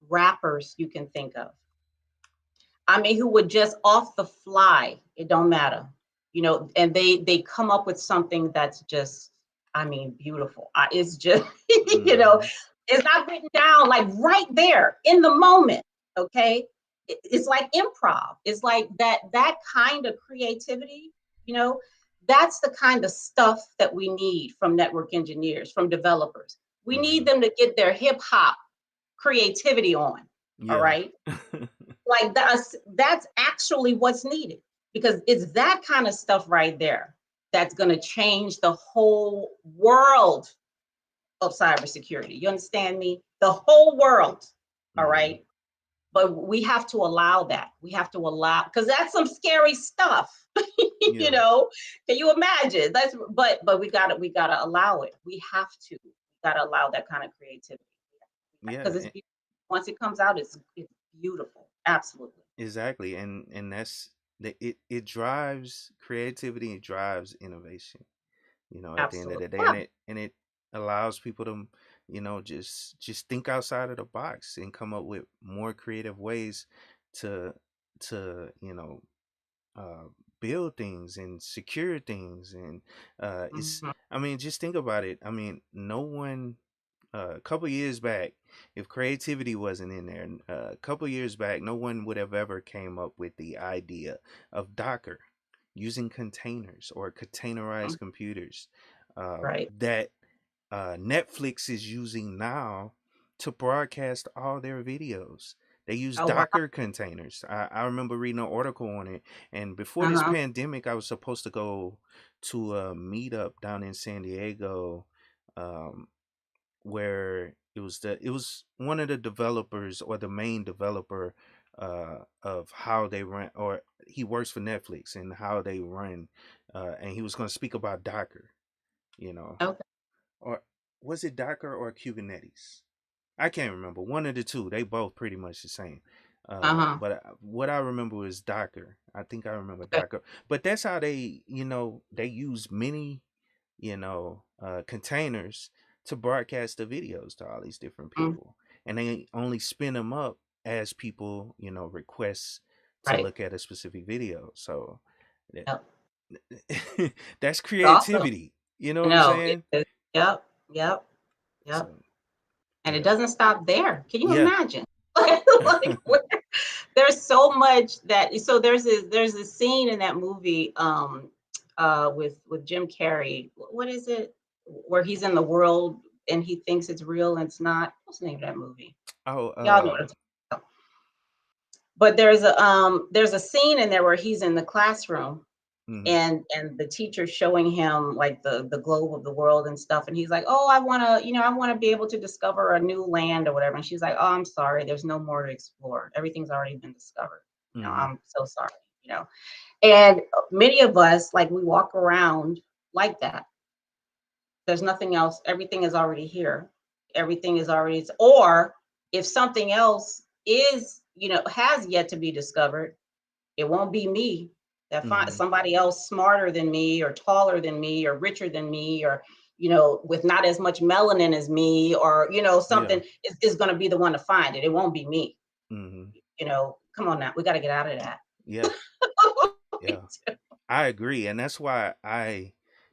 rappers you can think of. I mean, who would just off the fly, it don't matter, and they come up with something that's just, I mean, beautiful. It's just, Mm-hmm. it's not written down like right there in the moment. Okay, it's like improv. It's like that kind of creativity. You know, that's the kind of stuff that we need from network engineers, from developers. We Mm-hmm. need them to get their hip hop creativity on. All Yeah. right, like that's actually what's needed, because it's that kind of stuff right there that's going to change the whole world of cybersecurity. You understand me? The whole world. All Mm-hmm. right. But we have to allow that. We have to allow, because that's some scary stuff. you Yeah. know, can you imagine? But we gotta allow it. We have to. We gotta allow that kind of creativity, Yeah. because once it comes out, it's beautiful. Absolutely. Exactly. And that's it drives creativity, it drives innovation, at the end of Absolutely. the day. Yeah. And it allows people to, just think outside of the box and come up with more creative ways to to uh, build things and secure things. And it's Mhm. I mean, just think about it. I mean, no one a couple years back, if creativity wasn't in there, a couple years back, no one would have ever came up with the idea of Docker, using containers or containerized computers, Right. that Netflix is using now to broadcast all their videos. They use Oh, wow. Docker containers. I remember reading an article on it. And before this Uh-huh. pandemic, I was supposed to go to a meetup down in San Diego, um, where it was one of the developers, or the main developer, of how they run, or he works for Netflix and how they run, and he was going to speak about Docker, you know, Okay. or was it Docker or Kubernetes? I can't remember. One of the two. They both pretty much the same. Uh-huh. But what I remember was Docker. I think I remember Okay. Docker. But that's how they, they use many, containers to broadcast the videos to all these different Mm, people, and they only spin them up as people, request to right. look at a specific video. So that- Yep. that's It's awesome. creativity. You know what I'm No, it saying? is. Yep. Yep. Yep. So And it yeah, doesn't stop there. Can you yeah. imagine? Like, there's so much that so there's a scene in that movie with Jim Carrey. What is it? Where he's in the world and he thinks it's real and it's not. What's the name of that movie? Oh, Y'all know what I'm talking about. But there's a scene in there where he's in the classroom mhm, and the teacher showing him like the globe of the world and stuff, and he's like, oh, I want to be able to discover a new land or whatever, and she's like, oh, I'm sorry, there's no more to explore, everything's already been discovered, mhm, I'm so sorry. And many of us, like, we walk around like that. There's nothing else, everything is already here, everything is already, or if something else is, has yet to be discovered, it won't be me that find mhm. somebody else smarter than me or taller than me or richer than me or with not as much melanin as me or Yeah. something is going to be the one to find it. It won't be me. Mhm. Come on now, we got to get out of that. Yeah. Yeah. I agree, and that's why I,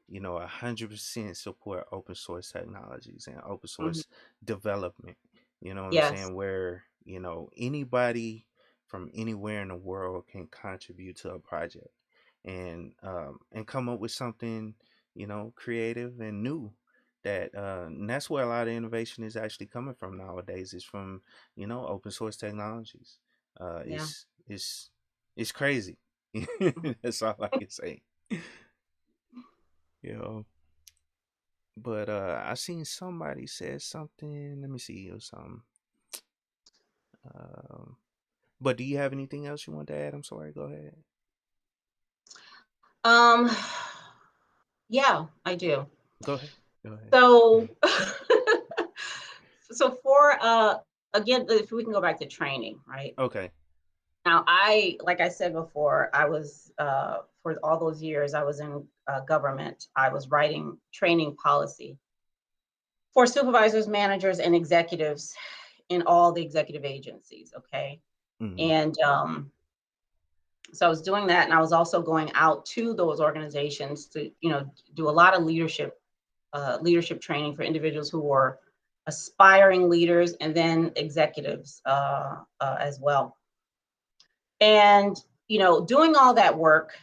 100% support open source technologies and open Mhm. source development. You know what I'm Yes. saying? Where, anybody from anywhere in the world can contribute to a project and come up with something, creative and new. And that's where a lot of innovation is actually coming from nowadays. Is from, open source technologies. Uh, Yeah. it's it's it's crazy. That's all I can say. You know. But I seen somebody said something. Let me see. It was something. Um, but do you have anything else you want to add? I'm sorry. Go ahead. um yeah, I do. Go ahead. Go ahead. So so for again, if we can go back to training, right? Okay. Now, like I said before, I was, for all those years, I was in government. I was writing training policy for supervisors, managers, and executives in all the executive agencies. Okay. Mm-hmm. And so I was doing that. And I was also going out to those organizations to, do a lot of leadership training for individuals who were aspiring leaders and then executives as well. And, doing all that work,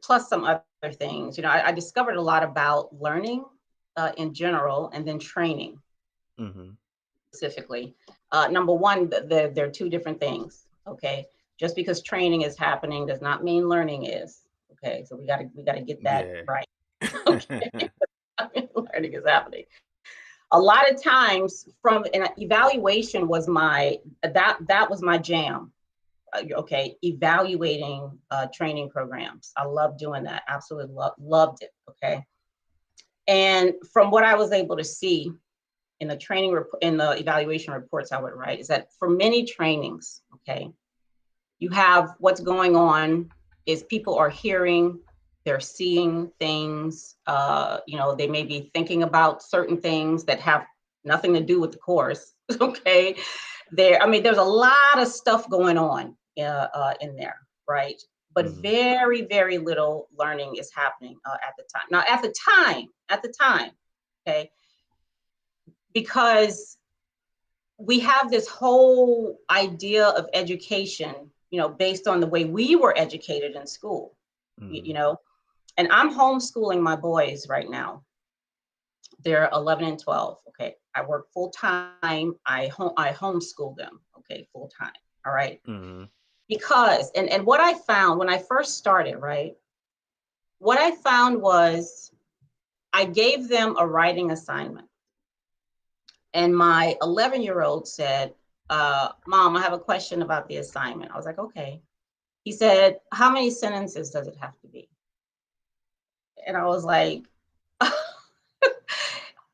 plus some other things, I discovered a lot about learning in general and then training Mm-hmm. specifically. Number one, they're two different things. Okay. Just because training is happening does not mean learning is. Okay. So we gotta get that Yeah. right. Okay. Learning is happening. A lot of times from an evaluation was that was my jam. Okay, evaluating training programs. I love doing that. Absolutely loved it. Okay, and from what I was able to see in in the evaluation reports I would write is that for many trainings, okay, you have what's going on is people are hearing, they're seeing things. They may be thinking about certain things that have nothing to do with the course. Okay, there's a lot of stuff going on in there, right? But Mm-hmm. very, very little learning is happening at the time. Now, at the time, okay, because we have this whole idea of education, based on the way we were educated in school, Mm-hmm. and I'm homeschooling my boys right now. They're 11 and 12. Okay, I work full time. I homeschool them. Okay, full time. All right. Mm-hmm. Because and what I found when I first started, right? What I found was I gave them a writing assignment, and my 11-year-old said, "Mom, I have a question about the assignment." I was like, "Okay." He said, "How many sentences does it have to be?" And I was like,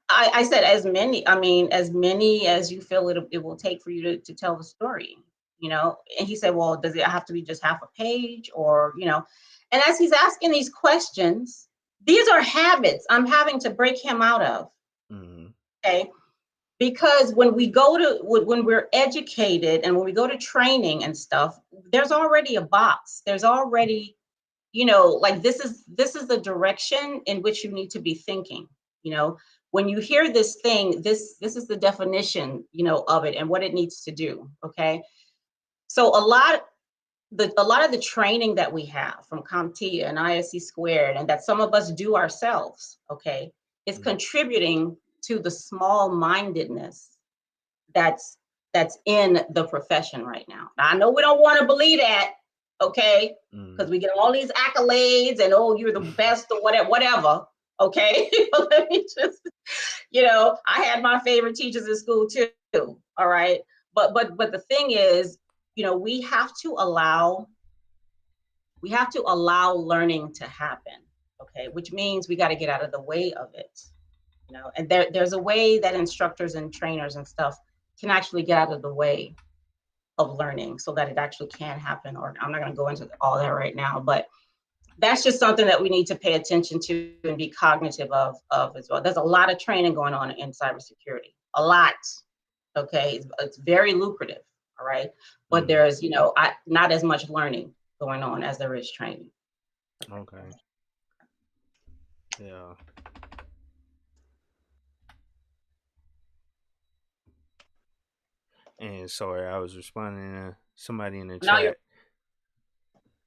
I I said as many, I mean, as many as you feel it will take for you to tell the story, you know? And he said, well, does it have to be just half a page or, you know? And as he's asking these questions, these are habits I'm having to break him out of. Mm-hmm. Okay. Because when we're educated and when we go to training and stuff, there's already a box. There's already, you know, like this is the direction in which you need to be thinking. You know, when you hear this thing, this is the definition, you know, of it and what it needs to do. Okay. So a lot of the training that we have from CompTIA and ISC squared and that some of us do ourselves, okay, is Mm-hmm. contributing to the small mindedness that's in the profession right now. Now, I know we don't want to believe that, okay, because we get all these accolades and oh, you're the best or whatever, okay. But let me just, you know, I had my favorite teachers in school too. All right, but the thing is, you know, we have to allow learning to happen, okay, which means we got to get out of the way of it, you know. And there's a way that instructors and trainers and stuff can actually get out of the way of learning so that it actually can happen. Or I'm not going to go into all that right now, but that's just something that we need to pay attention to and be cognitive of as well. There's a lot of training going on in cybersecurity, a lot. Okay, it's very lucrative. All right, but Mm-hmm. there's, you know, not as much learning going on as there is training. Okay. Yeah. And sorry, I was responding to somebody in the Now you're chat.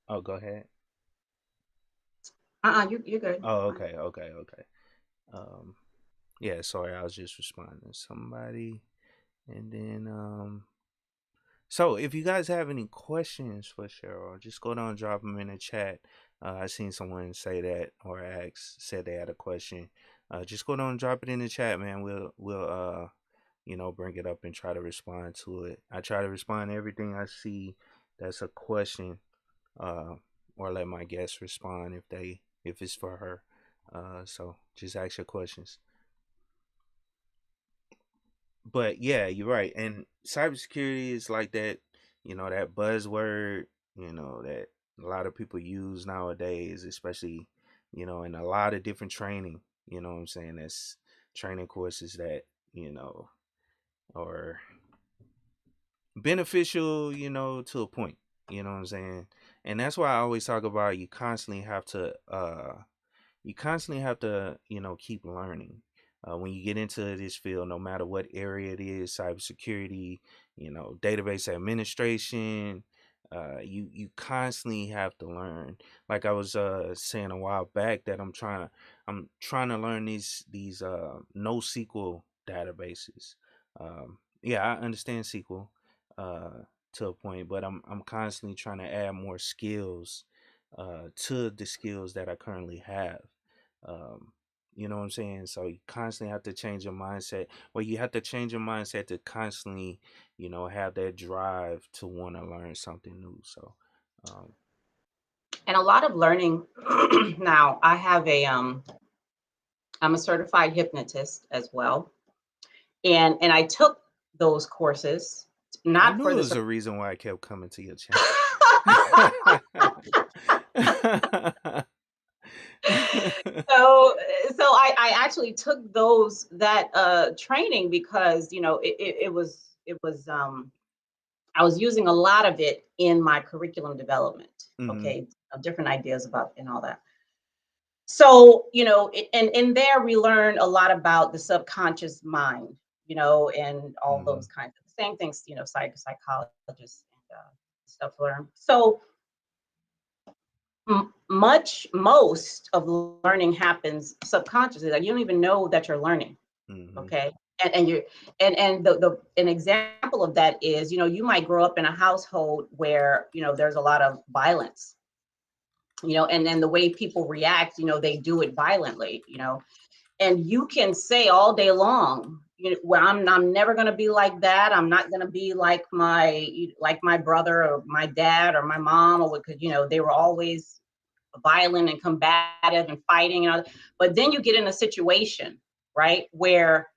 Oh, go ahead. you're good. Oh, okay, okay, okay. Um, yeah, sorry, I was just responding to somebody, and then so if you guys have any questions for Cheryl, just go down and drop them in the chat. I seen someone say that or said they had a question. Just go down and drop it in the chat, man. We'll you know, bring it up and try to respond to it. I try to respond to everything I see that's a question, uh, or let my guests respond if it's for her. So just ask your questions. But yeah, you're right. And cybersecurity is like that, you know, that buzzword, you know, that a lot of people use nowadays, especially, you know, in a lot of different training, you know what I'm saying? That's training courses that, you know, are beneficial, you know, to a point, you know what I'm saying? And that's why I always talk about you constantly have to, you know, keep learning. When you get into this field, no matter what area it is, cybersecurity, you know, database administration, you constantly have to learn. Like I was saying a while back that I'm trying to learn these NoSQL databases. Yeah, I understand SQL to a point, but I'm constantly trying to add more skills to the skills that I currently have. Um, you know what I'm saying? So you constantly have to change your mindset. Well, you have to change your mindset to constantly, you know, have that drive to want to learn something new. So, um, And a lot of learning now, I'm a certified hypnotist as well. And I took those courses I not knew for it the was a reason why I kept coming to your channel. so I actually took that training because, you know, it was I was using a lot of it in my curriculum development, Hmm. okay, of different ideas about and all that. So, you know, and in there we learn a lot about the subconscious mind, you know, and all those Hmm. kinds of same things, you know, psychologists and stuff learn. So most of learning happens subconsciously. Like you don't even know that you're learning. Hmm. Okay. And you and the an example of that is, you know, you might grow up in a household where, you know, there's a lot of violence, you know, and then the way people react, you know, they do it violently, you know, and you can say all day long, you know, well, I'm never going to be like that. I'm not going to be like my brother or my dad or my mom, or because, you know, they were always violent and combative and fighting and all. But then you get in a situation, right? Where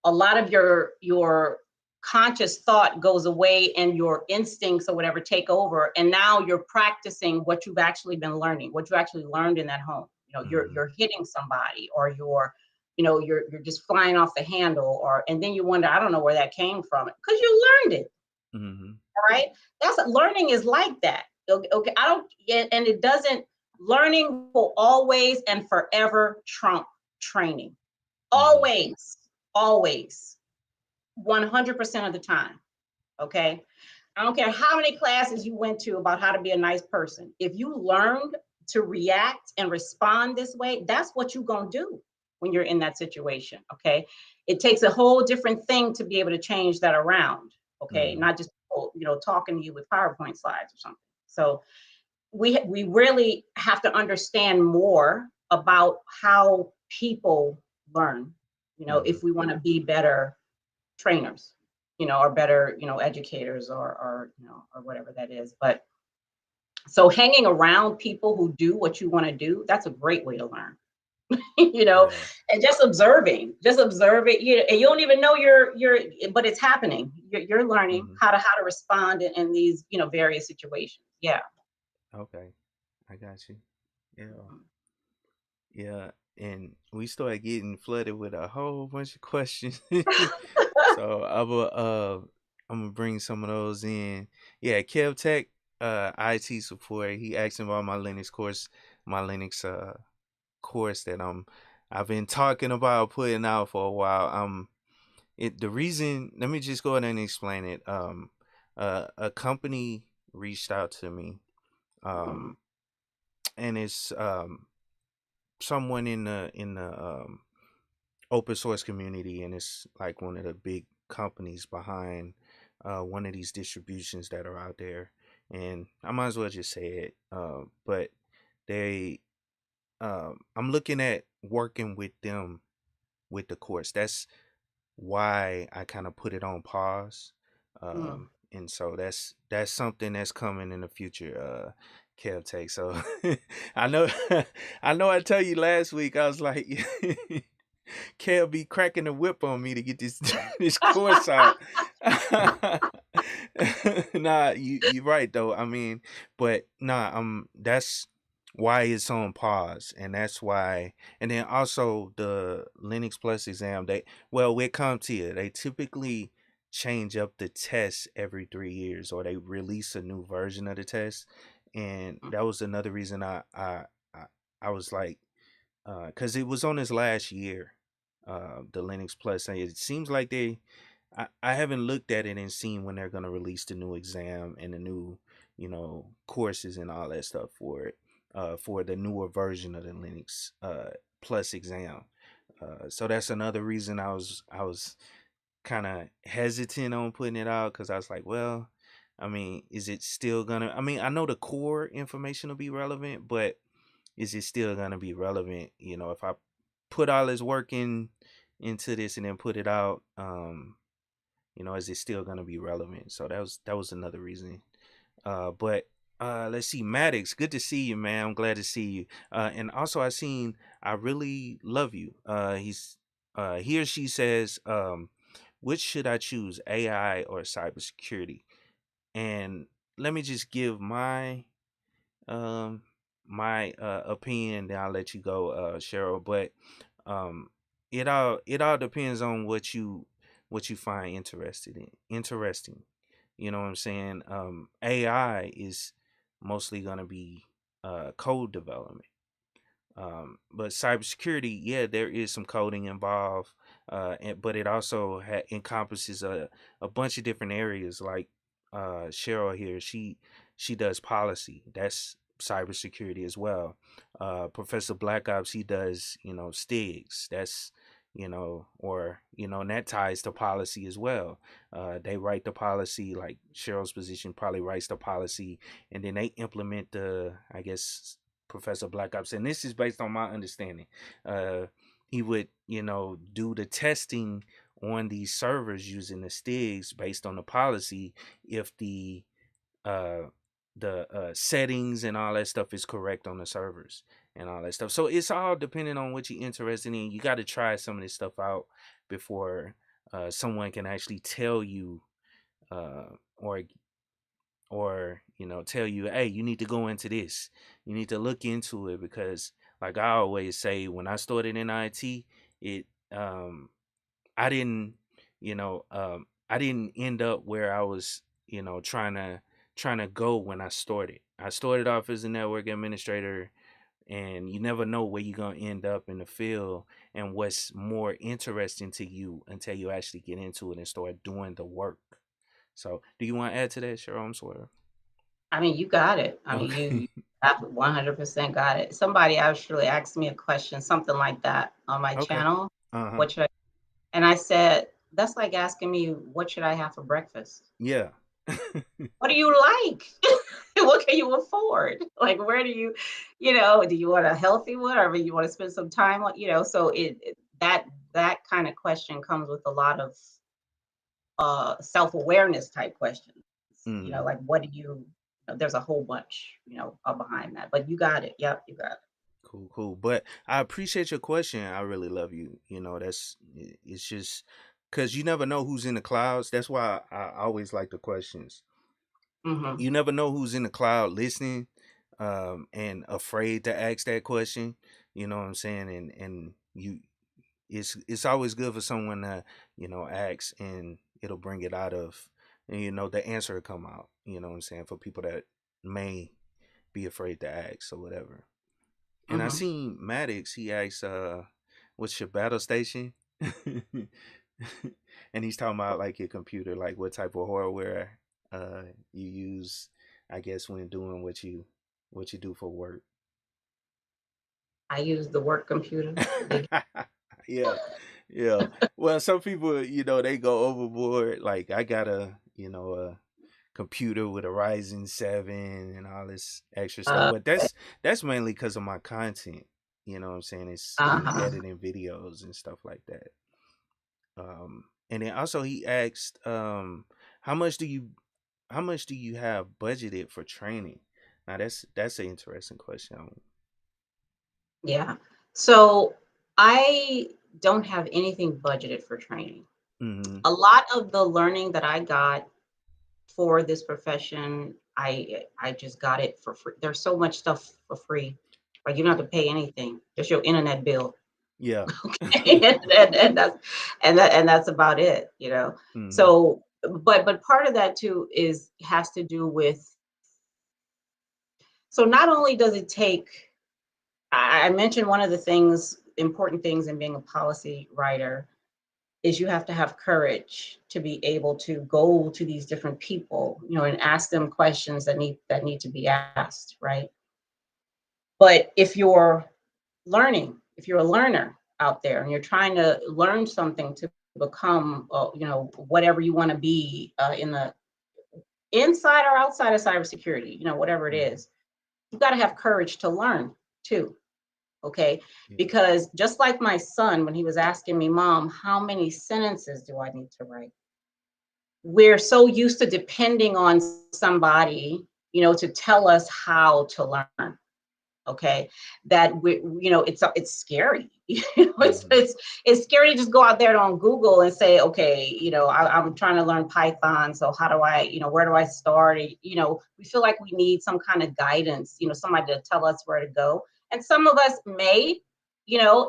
a lot of your conscious thought goes away and your instincts or whatever take over, and now you're practicing what you've actually been learning, what you actually learned in that home. You know, Mm-hmm. you're hitting somebody, or you're just flying off the handle, or and then you wonder, I don't know where that came from, because you learned it. Mm-hmm. All right, that's learning is like that. Okay, okay, I don't, yeah, and it doesn't. Learning will always and forever trump training. Mm-hmm. Always, always, 100% of the time. Okay, I don't care how many classes you went to about how to be a nice person. If you learned to react and respond this way, that's what you're going to do when you're in that situation. Okay. It takes a whole different thing to be able to change that around. Okay. Mm-hmm. Not just, talking to you with PowerPoint slides or something. So we really have to understand more about how people learn, Mm-hmm. if we want to be better trainers, or better, educators, or whatever that is. But so hanging around people who do what you want to do, that's a great way to learn, you know, Yeah. and just observe it, and you don't even know but it's happening. You're learning Mm-hmm. how to respond in these, various situations. Yeah. Okay. I got you. Yeah. Yeah. And we started getting flooded with a whole bunch of questions. So I'm gonna bring some of those in. Yeah, Kev Tech, IT support. He asked about my Linux course, my Linux course that I've been talking about putting out for a while. The reason, let me just go ahead and explain it. A company reached out to me, Mhm. um, and it's someone in the open source community, and it's like one of the big companies behind one of these distributions that are out there. And I might as well just say it. But they, I'm looking at working with them with the course. That's why I kind of put it on pause. Mm. And so that's something that's coming in the future, Kev Take. So I know I know I tell you last week I was like Kev be cracking the whip on me to get this this course out. Nah, you right though. I mean, but nah, that's why it's on pause, and that's why. And then also the Linux Plus exam, with CompTIA, they typically change up the test every 3 years, or they release a new version of the test, and that was another reason I, I was like, because it was on his last year, the Linux Plus, and it seems like I haven't looked at it and seen when they're gonna release the new exam and the new, courses and all that stuff for it, for the newer version of the Linux Plus exam. So that's another reason I was kind of hesitant on putting it out, because I was like, well, I mean, is it still gonna? I mean, I know the core information will be relevant, but is it still gonna be relevant? If I put all this work into this and then put it out, is it still gonna be relevant? So that was another reason. But let's see, Maddox, good to see you, man. I'm glad to see you. And also I really love you. He or she says, which should I choose, AI or cybersecurity? And let me just give um my opinion, then I'll let you go, Cheryl. But um it all depends on what you find interesting. You know what I'm saying? AI is mostly gonna be code development. But cybersecurity, yeah, there is some coding involved, but it also encompasses a bunch of different areas. Like Cheryl here, she does policy. That's cybersecurity as well. Professor Black Ops, he does, STIGs. That's, and that ties to policy as well. They write the policy, like Cheryl's position probably writes the policy, and then they implement I guess, Professor Black Ops, and this is based on my understanding. Uh, he would, do the testing on these servers using the STIGs based on the policy, if uh, the settings and all that stuff is correct on the servers. and all that stuff. So it's all depending on what you're interested in. You got to try some of this stuff out before someone can actually tell you uh, or tell you, hey, you need to go into this, you need to look into it, because like I always say, when I started in IT, it I didn't I didn't end up where I was trying to go. When I started off as a network administrator, and you never know where you're going to end up in the field and what's more interesting to you until you actually get into it and start doing the work. So, do you want to add to that, Cheryl? I'm sorry. I mean, you got it. I mean, Okay. you 100% got it. Somebody actually asked me a question, something like that on my Okay. channel. Uh-huh. What should I, and I said, that's like asking me, what should I have for breakfast? Yeah. What do you like? What can you afford? Like, where do you, do you want a healthy one, or you want to spend some time on, so that kind of question comes with a lot of self-awareness type questions. Mm. Like, what do there's a whole bunch, behind that. But you got it. Yep, you got it. Cool, cool. But I appreciate your question. I really love you. It's just because you never know who's in the clouds. That's why I always like the questions. Hmm. You never know who's in the cloud listening, and afraid to ask that question. You know what I'm saying? And it's always good for someone to ask, and it'll bring it out of, and the answer will come out. You know what I'm saying? For people that may be afraid to ask or whatever. And I Hmm. seen Maddox, he asked, what's your battle station? And he's talking about like your computer, like what type of hardware you use, I guess, when doing what you do for work. I use the work computer. They, Yeah. Yeah. Well, some people, they go overboard. Like I got a computer with a Ryzen 7 and all this extra stuff. uh, But that's mainly because of my content. You know what I'm saying? It's in uh-huh. editing videos and stuff like that. And then also he asked, how much do you have budgeted for training? Now that's an interesting question. Yeah. So I don't have anything budgeted for training. Mm-hmm. A lot of the learning that I got for this profession, I just got it for free. There's so much stuff for free. Like, you don't have to pay anything, just your internet bill. Yeah. And that's about it. Mm-hmm. So, but part of that too has to do with, so not only does it take, I mentioned one of the important things in being a policy writer is you have to have courage to be able to go to these different people, and ask them questions that need to be asked, right? But if you're a learner out there and you're trying to learn something to become, whatever you want to be, in the inside or outside of cybersecurity, whatever it Mm-hmm. is, you got to have courage to learn too. Okay. Yeah. Because just like my son, when he was asking me, Mom, how many sentences do I need to write? We're so used to depending on somebody, to tell us how to learn. Okay, that it's scary. It's, Mm-hmm. it's it's scary to just go out there on Google and say, okay, I'm trying to learn Python, so how do I, where do I start? We feel like we need some kind of guidance, somebody to tell us where to go. And some of us may,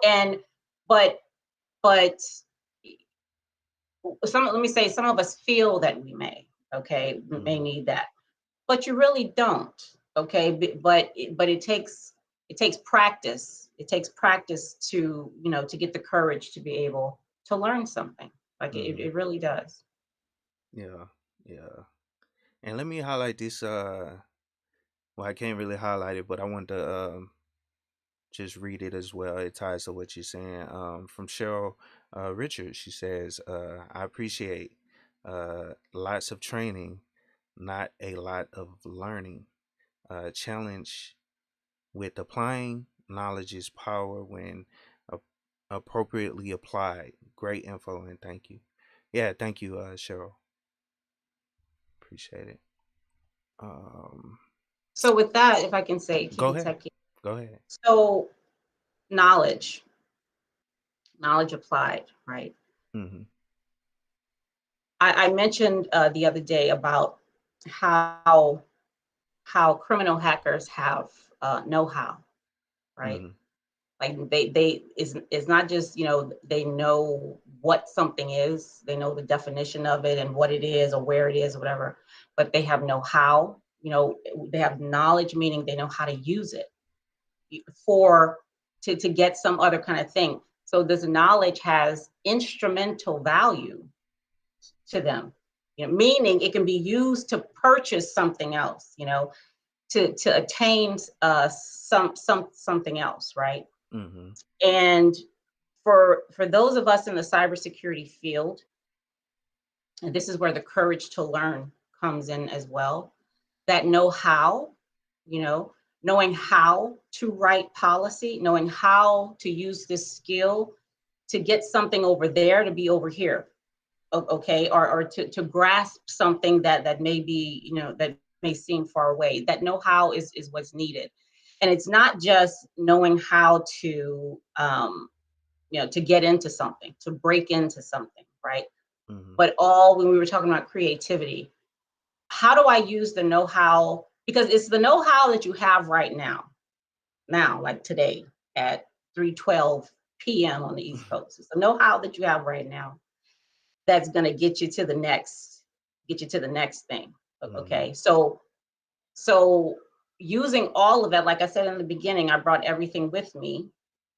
and but let me say, some of us feel that we may Mm-hmm. need that, but you really don't. Okay, but it takes practice. It takes practice to get the courage to be able to learn something. Like, it, Mm-hmm. it really does. Yeah. Yeah. And let me highlight this. Well, I can't really highlight it, but I want to just read it as well. It ties to what you're saying. From Cheryl Richards, she says, "I appreciate lots of training, not a lot of learning. Challenge with applying knowledge is power when a- appropriately applied. Great info and thank you." Yeah, thank you, Cheryl. Appreciate it. Um, So with that, if I can say, keep Go it ahead. techie. Go ahead. So knowledge, knowledge applied, right? Mm-hmm. I mentioned the other day about how criminal hackers have know-how, right? Mm-hmm. Like they is not just, they know what something is, they know the definition of it and what it is or where it is or whatever, but they have know-how. They have knowledge, meaning they know how to use it for to get some other kind of thing. So this knowledge has instrumental value to them, meaning it can be used to purchase something else, to attain something else, right? Mm-hmm. And for those of us in the cybersecurity field, and this is where the courage to learn comes in as well, that know how, you know, knowing how to write policy, knowing how to use this skill to get something over there to be over here, okay, or to grasp something that may be, that may seem far away. That know-how is what's needed. And it's not just knowing how to to get into something, to break into something, right? Mm-hmm. But all when we were talking about creativity, how do I use the know-how? Because it's the know-how that you have right now, like today at 3:12 p.m. on the East Coast. It's the know-how that you have right now that's going to get you to the next thing. Mm-hmm. Okay. So using all of that, like I said in the beginning, I brought everything with me.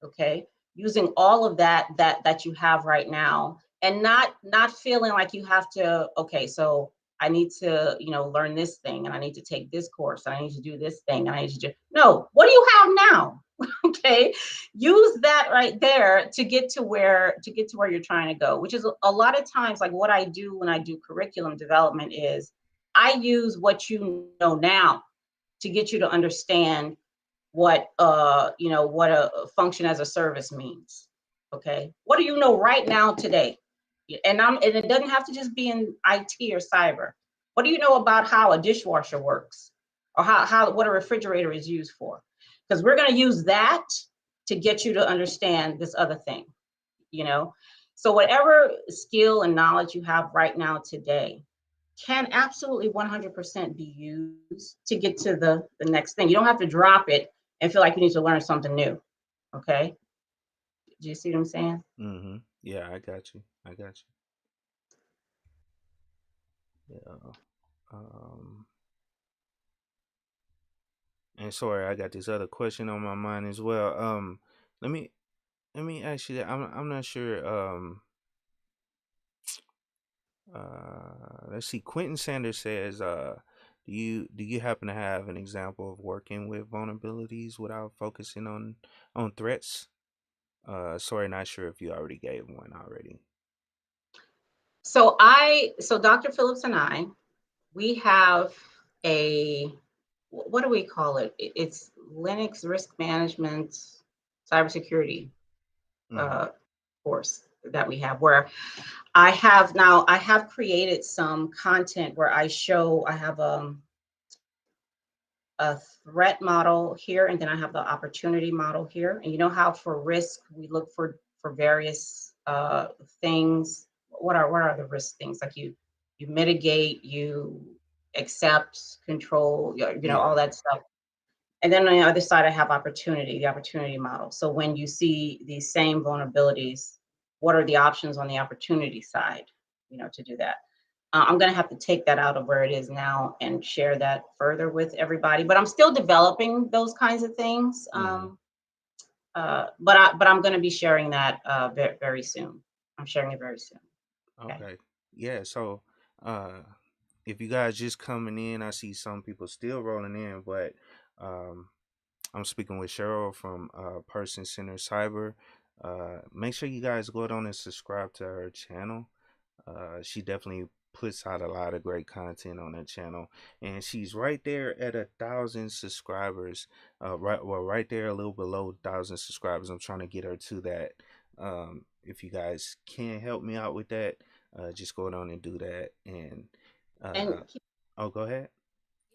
Okay. Using all of that you have right now, and not feeling like you have to, okay, so I need to, learn this thing, and I need to take this course, and I need to do this thing, and I need to do, no, what do you have now? Okay. Use that right there to get to where you're trying to go, which is a lot of times like what I do when I do curriculum development is I use what you know now to get you to understand what a function as a service means. Okay, what do you know right now today? And it doesn't have to just be in IT or cyber. What do you know about how a dishwasher works, or how what a refrigerator is used for? Because we're going to use that to get you to understand this other thing, you know so whatever skill and knowledge you have right now today can absolutely 100% be used to get to the next thing. You don't have to drop it and feel like you need to learn something new. Okay. Do you see what I'm saying? Mm-hmm. Yeah, I got you. I got you. Yeah. Um, and sorry, I got this other question on my mind as well. Let me let me ask you that. I'm not sure. Let's see. Quentin Sanders says, do you happen to have an example of working with vulnerabilities without focusing on threats? Sorry, not sure if you already gave one already. So Dr. Phillips and I, we have a, what do we call it? It's Linux risk management cybersecurity Mm-hmm. uh, course that we have, where I have created some content where I have a threat model here, and then I have the opportunity model here. And you know how for risk we look for various things. What are the risk things? Like you mitigate, you accept, control, all Yeah. that stuff. And then on the other side, I have the opportunity model. So when you see these same vulnerabilities, what are the options on the opportunity side, to do that? I'm going to have to take that out of where it is now and share that further with everybody. But I'm still developing those kinds of things. Mm-hmm. But I'm going to be sharing that very, very soon. I'm sharing it very soon. Okay. Okay. Yeah. So, uh, if you guys just coming in, I see some people still rolling in, but um, I'm speaking with Cheryl from Person Center Cyber. Make sure you guys go down and subscribe to her channel. She definitely puts out a lot of great content on her channel, and she's right there at 1,000 subscribers. Right there, a little below 1,000 subscribers. I'm trying to get her to that. If you guys can help me out with that, just go down and do that. And And uh, oh, go ahead.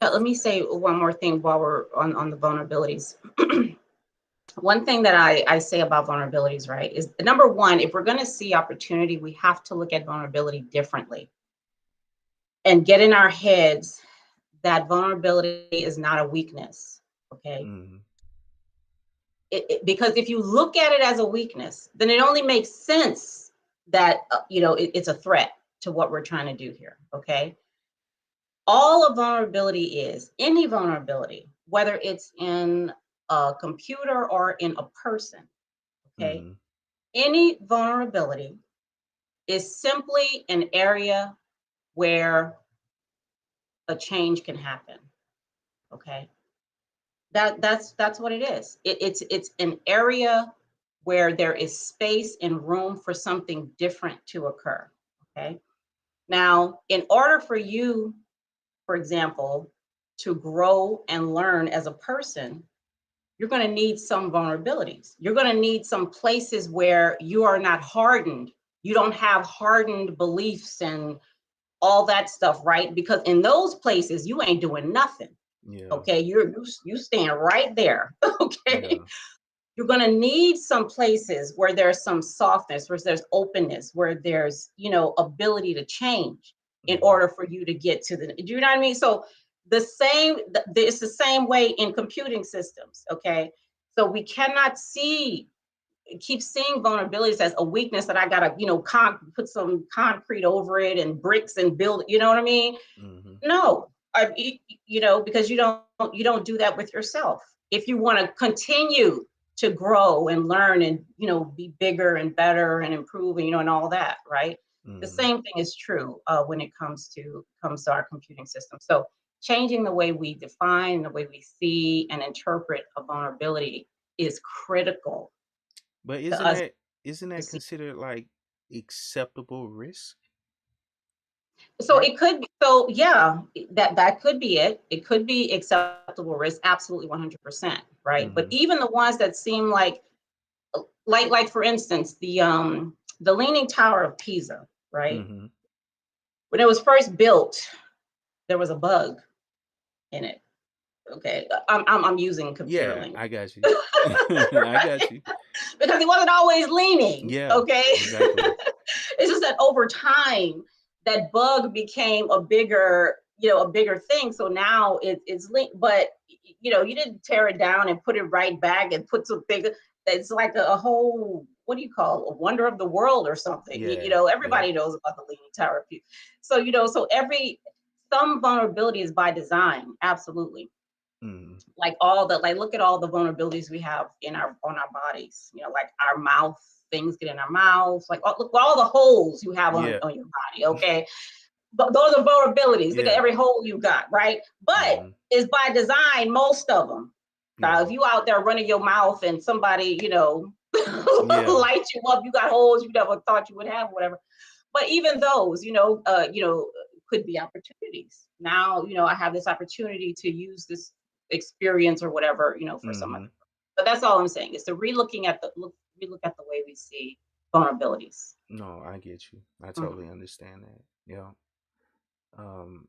Yeah, let me say one more thing while we're on the vulnerabilities. One thing that I say about vulnerabilities, right, is number one, if we're going to see opportunity, we have to look at vulnerability differently and get in our heads that vulnerability is not a weakness. Okay. Mm-hmm. Because if you look at it as a weakness, then it only makes sense that, it's a threat to what we're trying to do here. Okay. All a vulnerability is, any vulnerability, whether it's in a computer or in a person, okay, Mm-hmm. any vulnerability is simply an area where a change can happen. Okay, that's what it is. It's an area where there is space and room for something different to occur. Okay, now in order for you, for example, to grow and learn as a person, you're going to need some vulnerabilities. You're going to need some places where you are not hardened. You don't have hardened beliefs and all that stuff, right? Because in those places, you ain't doing nothing. Yeah. Okay, you stand right there. Okay, Yeah. you're going to need some places where there's some softness, where there's openness, where there's ability to change in Mm-hmm. order for you to get to the. Do you know what I mean? So it's the same way in computing systems. Okay, so we cannot keep seeing vulnerabilities as a weakness that I gotta put some concrete over it and bricks and build. You know what I mean? Mm-hmm. No, because you don't do that with yourself. If you want to continue to grow and learn and be bigger and better and improve and all that, right? The Mm-hmm. same thing is true when it comes to our computing system. So changing the way we define, the way we see and interpret a vulnerability is critical But to isn't us that isn't to that see. considered like acceptable risk, So right? it could be, so yeah, that could be it. It could be acceptable risk, absolutely 100%, right? But Mm-hmm. even the ones that seem like for instance, the Leaning Tower of Pisa, right? Mm-hmm. When it was first built, there was a bug in it. Okay, I'm using computer Yeah, language I got you. I got you. because it wasn't always leaning. Yeah, Okay, exactly. it's just that over time, that bug became a bigger thing. So now it's linked, but you didn't tear it down and put it right back and put some bigger. It's like a whole, what do you call it, a wonder of the world or something. Yeah. Yep. Everybody knows about the Leaning Tower of Pisa. So some vulnerability is by design, absolutely. Mm-hmm. Like look at all the vulnerabilities we have on our bodies, like our mouth, things get in our mouths, like look at all the holes you have on, Yeah. on your body. Okay, but those are vulnerabilities. Look at Yeah. every hole you got, right? But Mm-hmm. it's by design, most of them. Now Yeah. if you out there running your mouth and somebody Yeah. light you up, you got holes you never thought you would have, whatever. But even those, could be opportunities. Now, I have this opportunity to use this experience or whatever, for some other. Mm-hmm. But that's all I'm saying is to relook at the way we see vulnerabilities. No, I get you. I Mhm. totally understand that. Yeah. Um.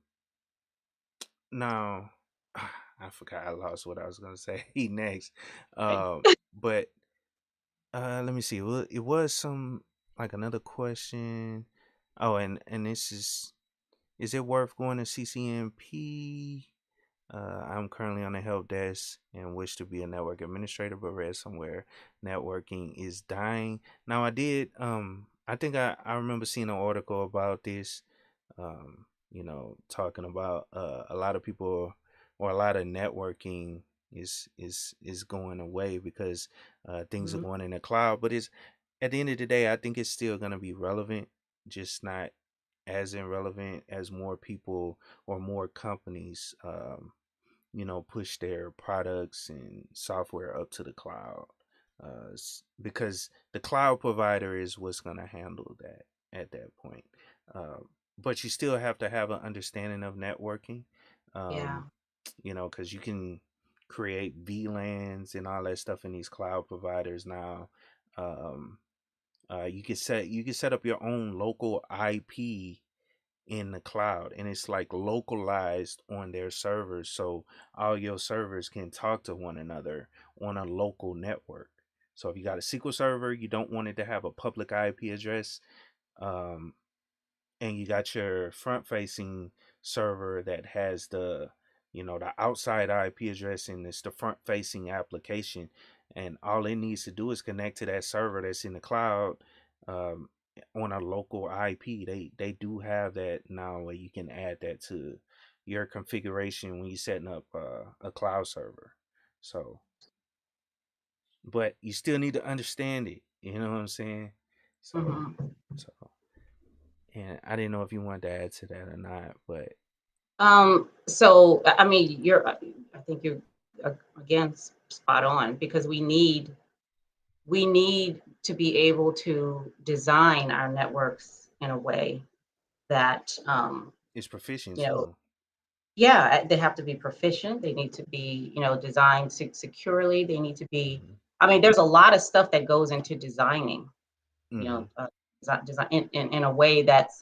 Now, I forgot. I lost what I was gonna say next. Right. But let me see. Well, it was some like another question. Oh, and this is it worth going to CCNP? I'm currently on the help desk and wish to be a network administrator, but read somewhere networking is dying. Now I think I remember seeing an article about this, talking about a lot of people or a lot of networking is going away because things are Mhm. going in the cloud. But it's at the end of the day, I think it's still gonna be relevant, just not as irrelevant as more people or more companies push their products and software up to the cloud, because the cloud provider is what's going to handle that at that point. uh, but you still have to have an understanding of networking, Yeah. um, because you can create VLANs and all that stuff in these cloud providers now. um, you can set up your own local IP in the cloud, and it's like localized on their servers, so all your servers can talk to one another on a local network. So if you got a SQL server, you don't want it to have a public IP address, um, and you got your front facing server that has the, the outside IP address, and it's the front facing application, and all it needs to do is connect to that server that's in the cloud, um, on a local IP. They do have that now where you can add that to your configuration when you're setting up a cloud server. So, but you still need to understand it, you know what I'm saying? So Mhm. so and I didn't know if you wanted to add to that or not, but So I mean, I think you're again spot on, because we need to be able to design our networks in a way that, it's proficient you know, too. yeah, they have to be proficient. They need to be, designed securely. They need to be. Hmm. I mean, there's a lot of stuff that goes into designing, you Hmm. know, design in a way that's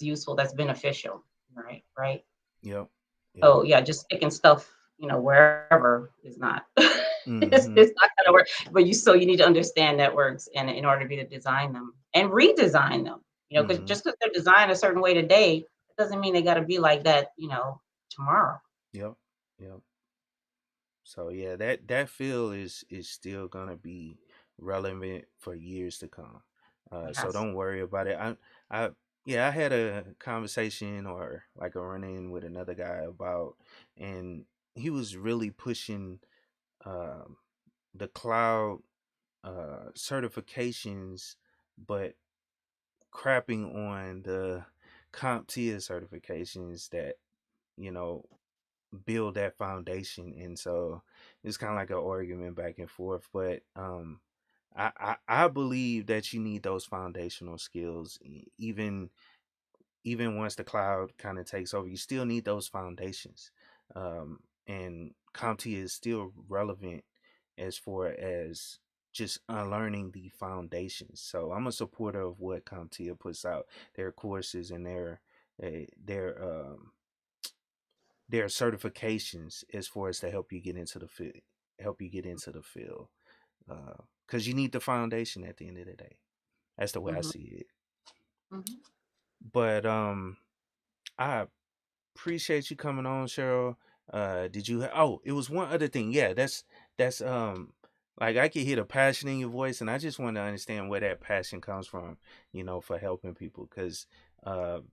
useful, that's beneficial, right? Right. Yep. Yep. So yeah, just sticking stuff, wherever is not Hmm. it's not gonna work. But you need to understand networks, and in order to be to design them and redesign them, because Hmm. just because they're designed a certain way today, it doesn't mean they gotta be like that, tomorrow. Yep. Yep. So yeah, that field is still gonna be relevant for years to come. So Yes. don't worry about it. I yeah, I had a conversation or like a run in with another guy about, and he was really pushing um, the cloud certifications, but crapping on the CompTIA certifications that, you know, build that foundation. And so it's kind of like an argument back and forth. But I believe that you need those foundational skills, even once the cloud kind of takes over. You still need those foundations, and CompTIA is still relevant as far as just unlearning the foundations. So I'm a supporter of what CompTIA puts out, their courses and their certifications as far as to help you get into the field, because you need the foundation at the end of the day. That's the way I Hmm. see it. Hmm. But I appreciate you coming on, Cheryl. Did you? Oh, it was one other thing. Yeah, that's like I could hear the passion in your voice, and I just want to understand where that passion comes from. For helping people, because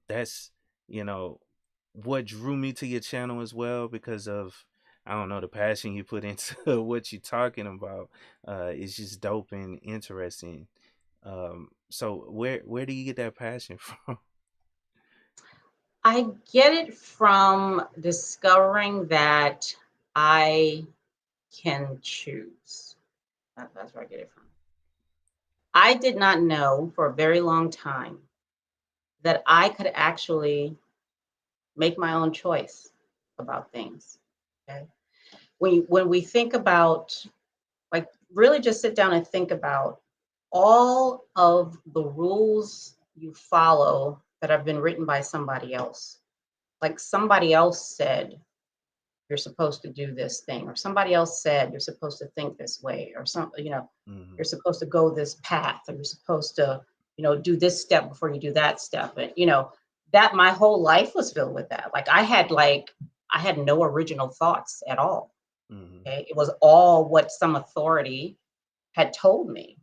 that's you know what drew me to your channel as well, because of, I don't know, the passion you put into what you're talking about. It's just dope and interesting. So where do you get that passion from? I get it from discovering that I can choose. That's where I get it from. I did not know for a very long time that I could actually make my own choice about things. Okay. When we think about, like, really just sit down and think about all of the rules you follow that have been written by somebody else. Like somebody else said you're supposed to do this thing, or somebody else said you're supposed to think this way, or Hmm. you're supposed to go this path, or you're supposed to, do this step before you do that step. And that my whole life was filled with that. I had no original thoughts at all. Hmm. Okay. It was all what some authority had told me,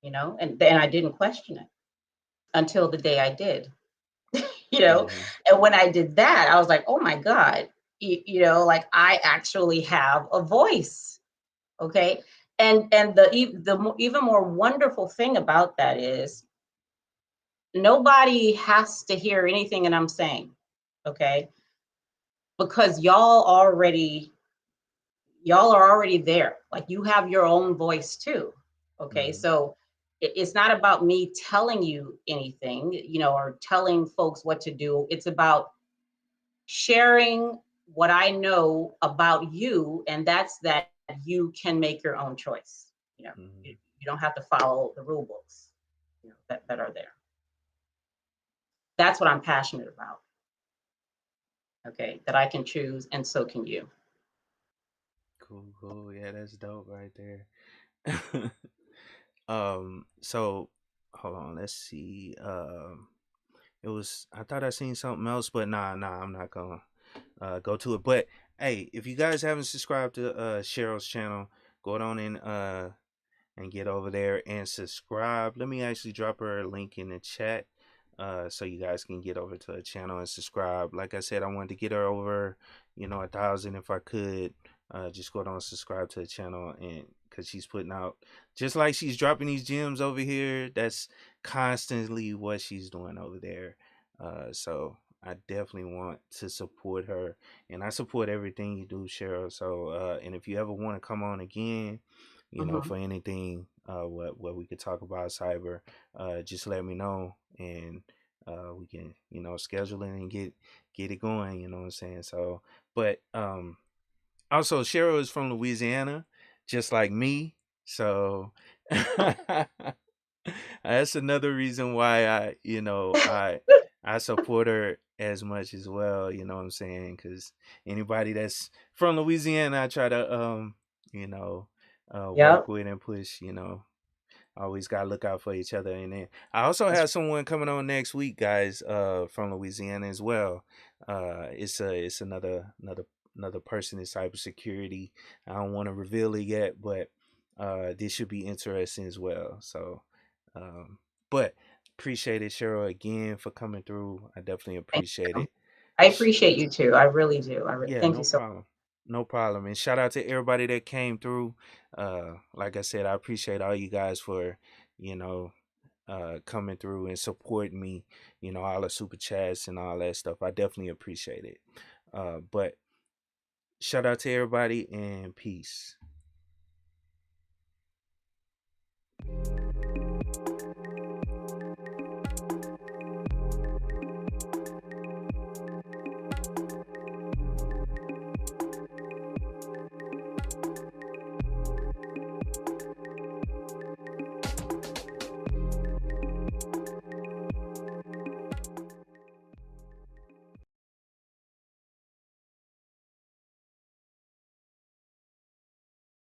and then I didn't question it until the day I did. you know Hmm. and when I did that, I was like, oh my god, like I actually have a voice. Okay. And even more wonderful thing about that is nobody has to hear anything that I'm saying. Okay. Because y'all are already there. Like, you have your own voice too. Okay. Hmm. So it's not about me telling you anything, or telling folks what to do. It's about sharing what I know about you, and that's that you can make your own choice. You, Hmm. you don't have to follow the rule books, that are there. That's what I'm passionate about. Okay, that I can choose, and so can you. Cool, cool. Yeah, that's dope right there. So hold on, let's see. It was I thought I seen something else, but nah, I'm not gonna go to it. But hey, if you guys haven't subscribed to Cheryl's channel, go on and get over there and subscribe. Let me actually drop her a link in the chat so you guys can get over to her channel and subscribe. Like I said, I wanted to get her over, 1,000 if I could. Just go on and subscribe to the channel, and because she's putting out, just like she's dropping these gems over here, that's constantly what she's doing over there. So I definitely want to support her, and I support everything you do, Cheryl. So and if you ever want to come on again, Mm-hmm. for anything what we could talk about cyber, just let me know, and we can, schedule it and get it going, you know what I'm saying? So, but also Cheryl is from Louisiana, just like me. So that's another reason why I support her as much as well, you know what I'm saying? Because anybody that's from Louisiana, I try to you know work Yep. with and push, always gotta look out for each other. And then I also have someone coming on next week, guys, from Louisiana as well. It's another person in cybersecurity. I don't want to reveal it yet, but this should be interesting as well. So, um, but appreciate it, Cheryl, again for coming through. I definitely Thank appreciate you. it. I Sh- appreciate you too. I really do. yeah, Thank you no so. problem. No problem. And shout out to everybody that came through. Like I said, I appreciate all you guys for, you know, coming through and supporting me, all the super chats and all that stuff. I definitely appreciate it. But shout out to everybody and peace.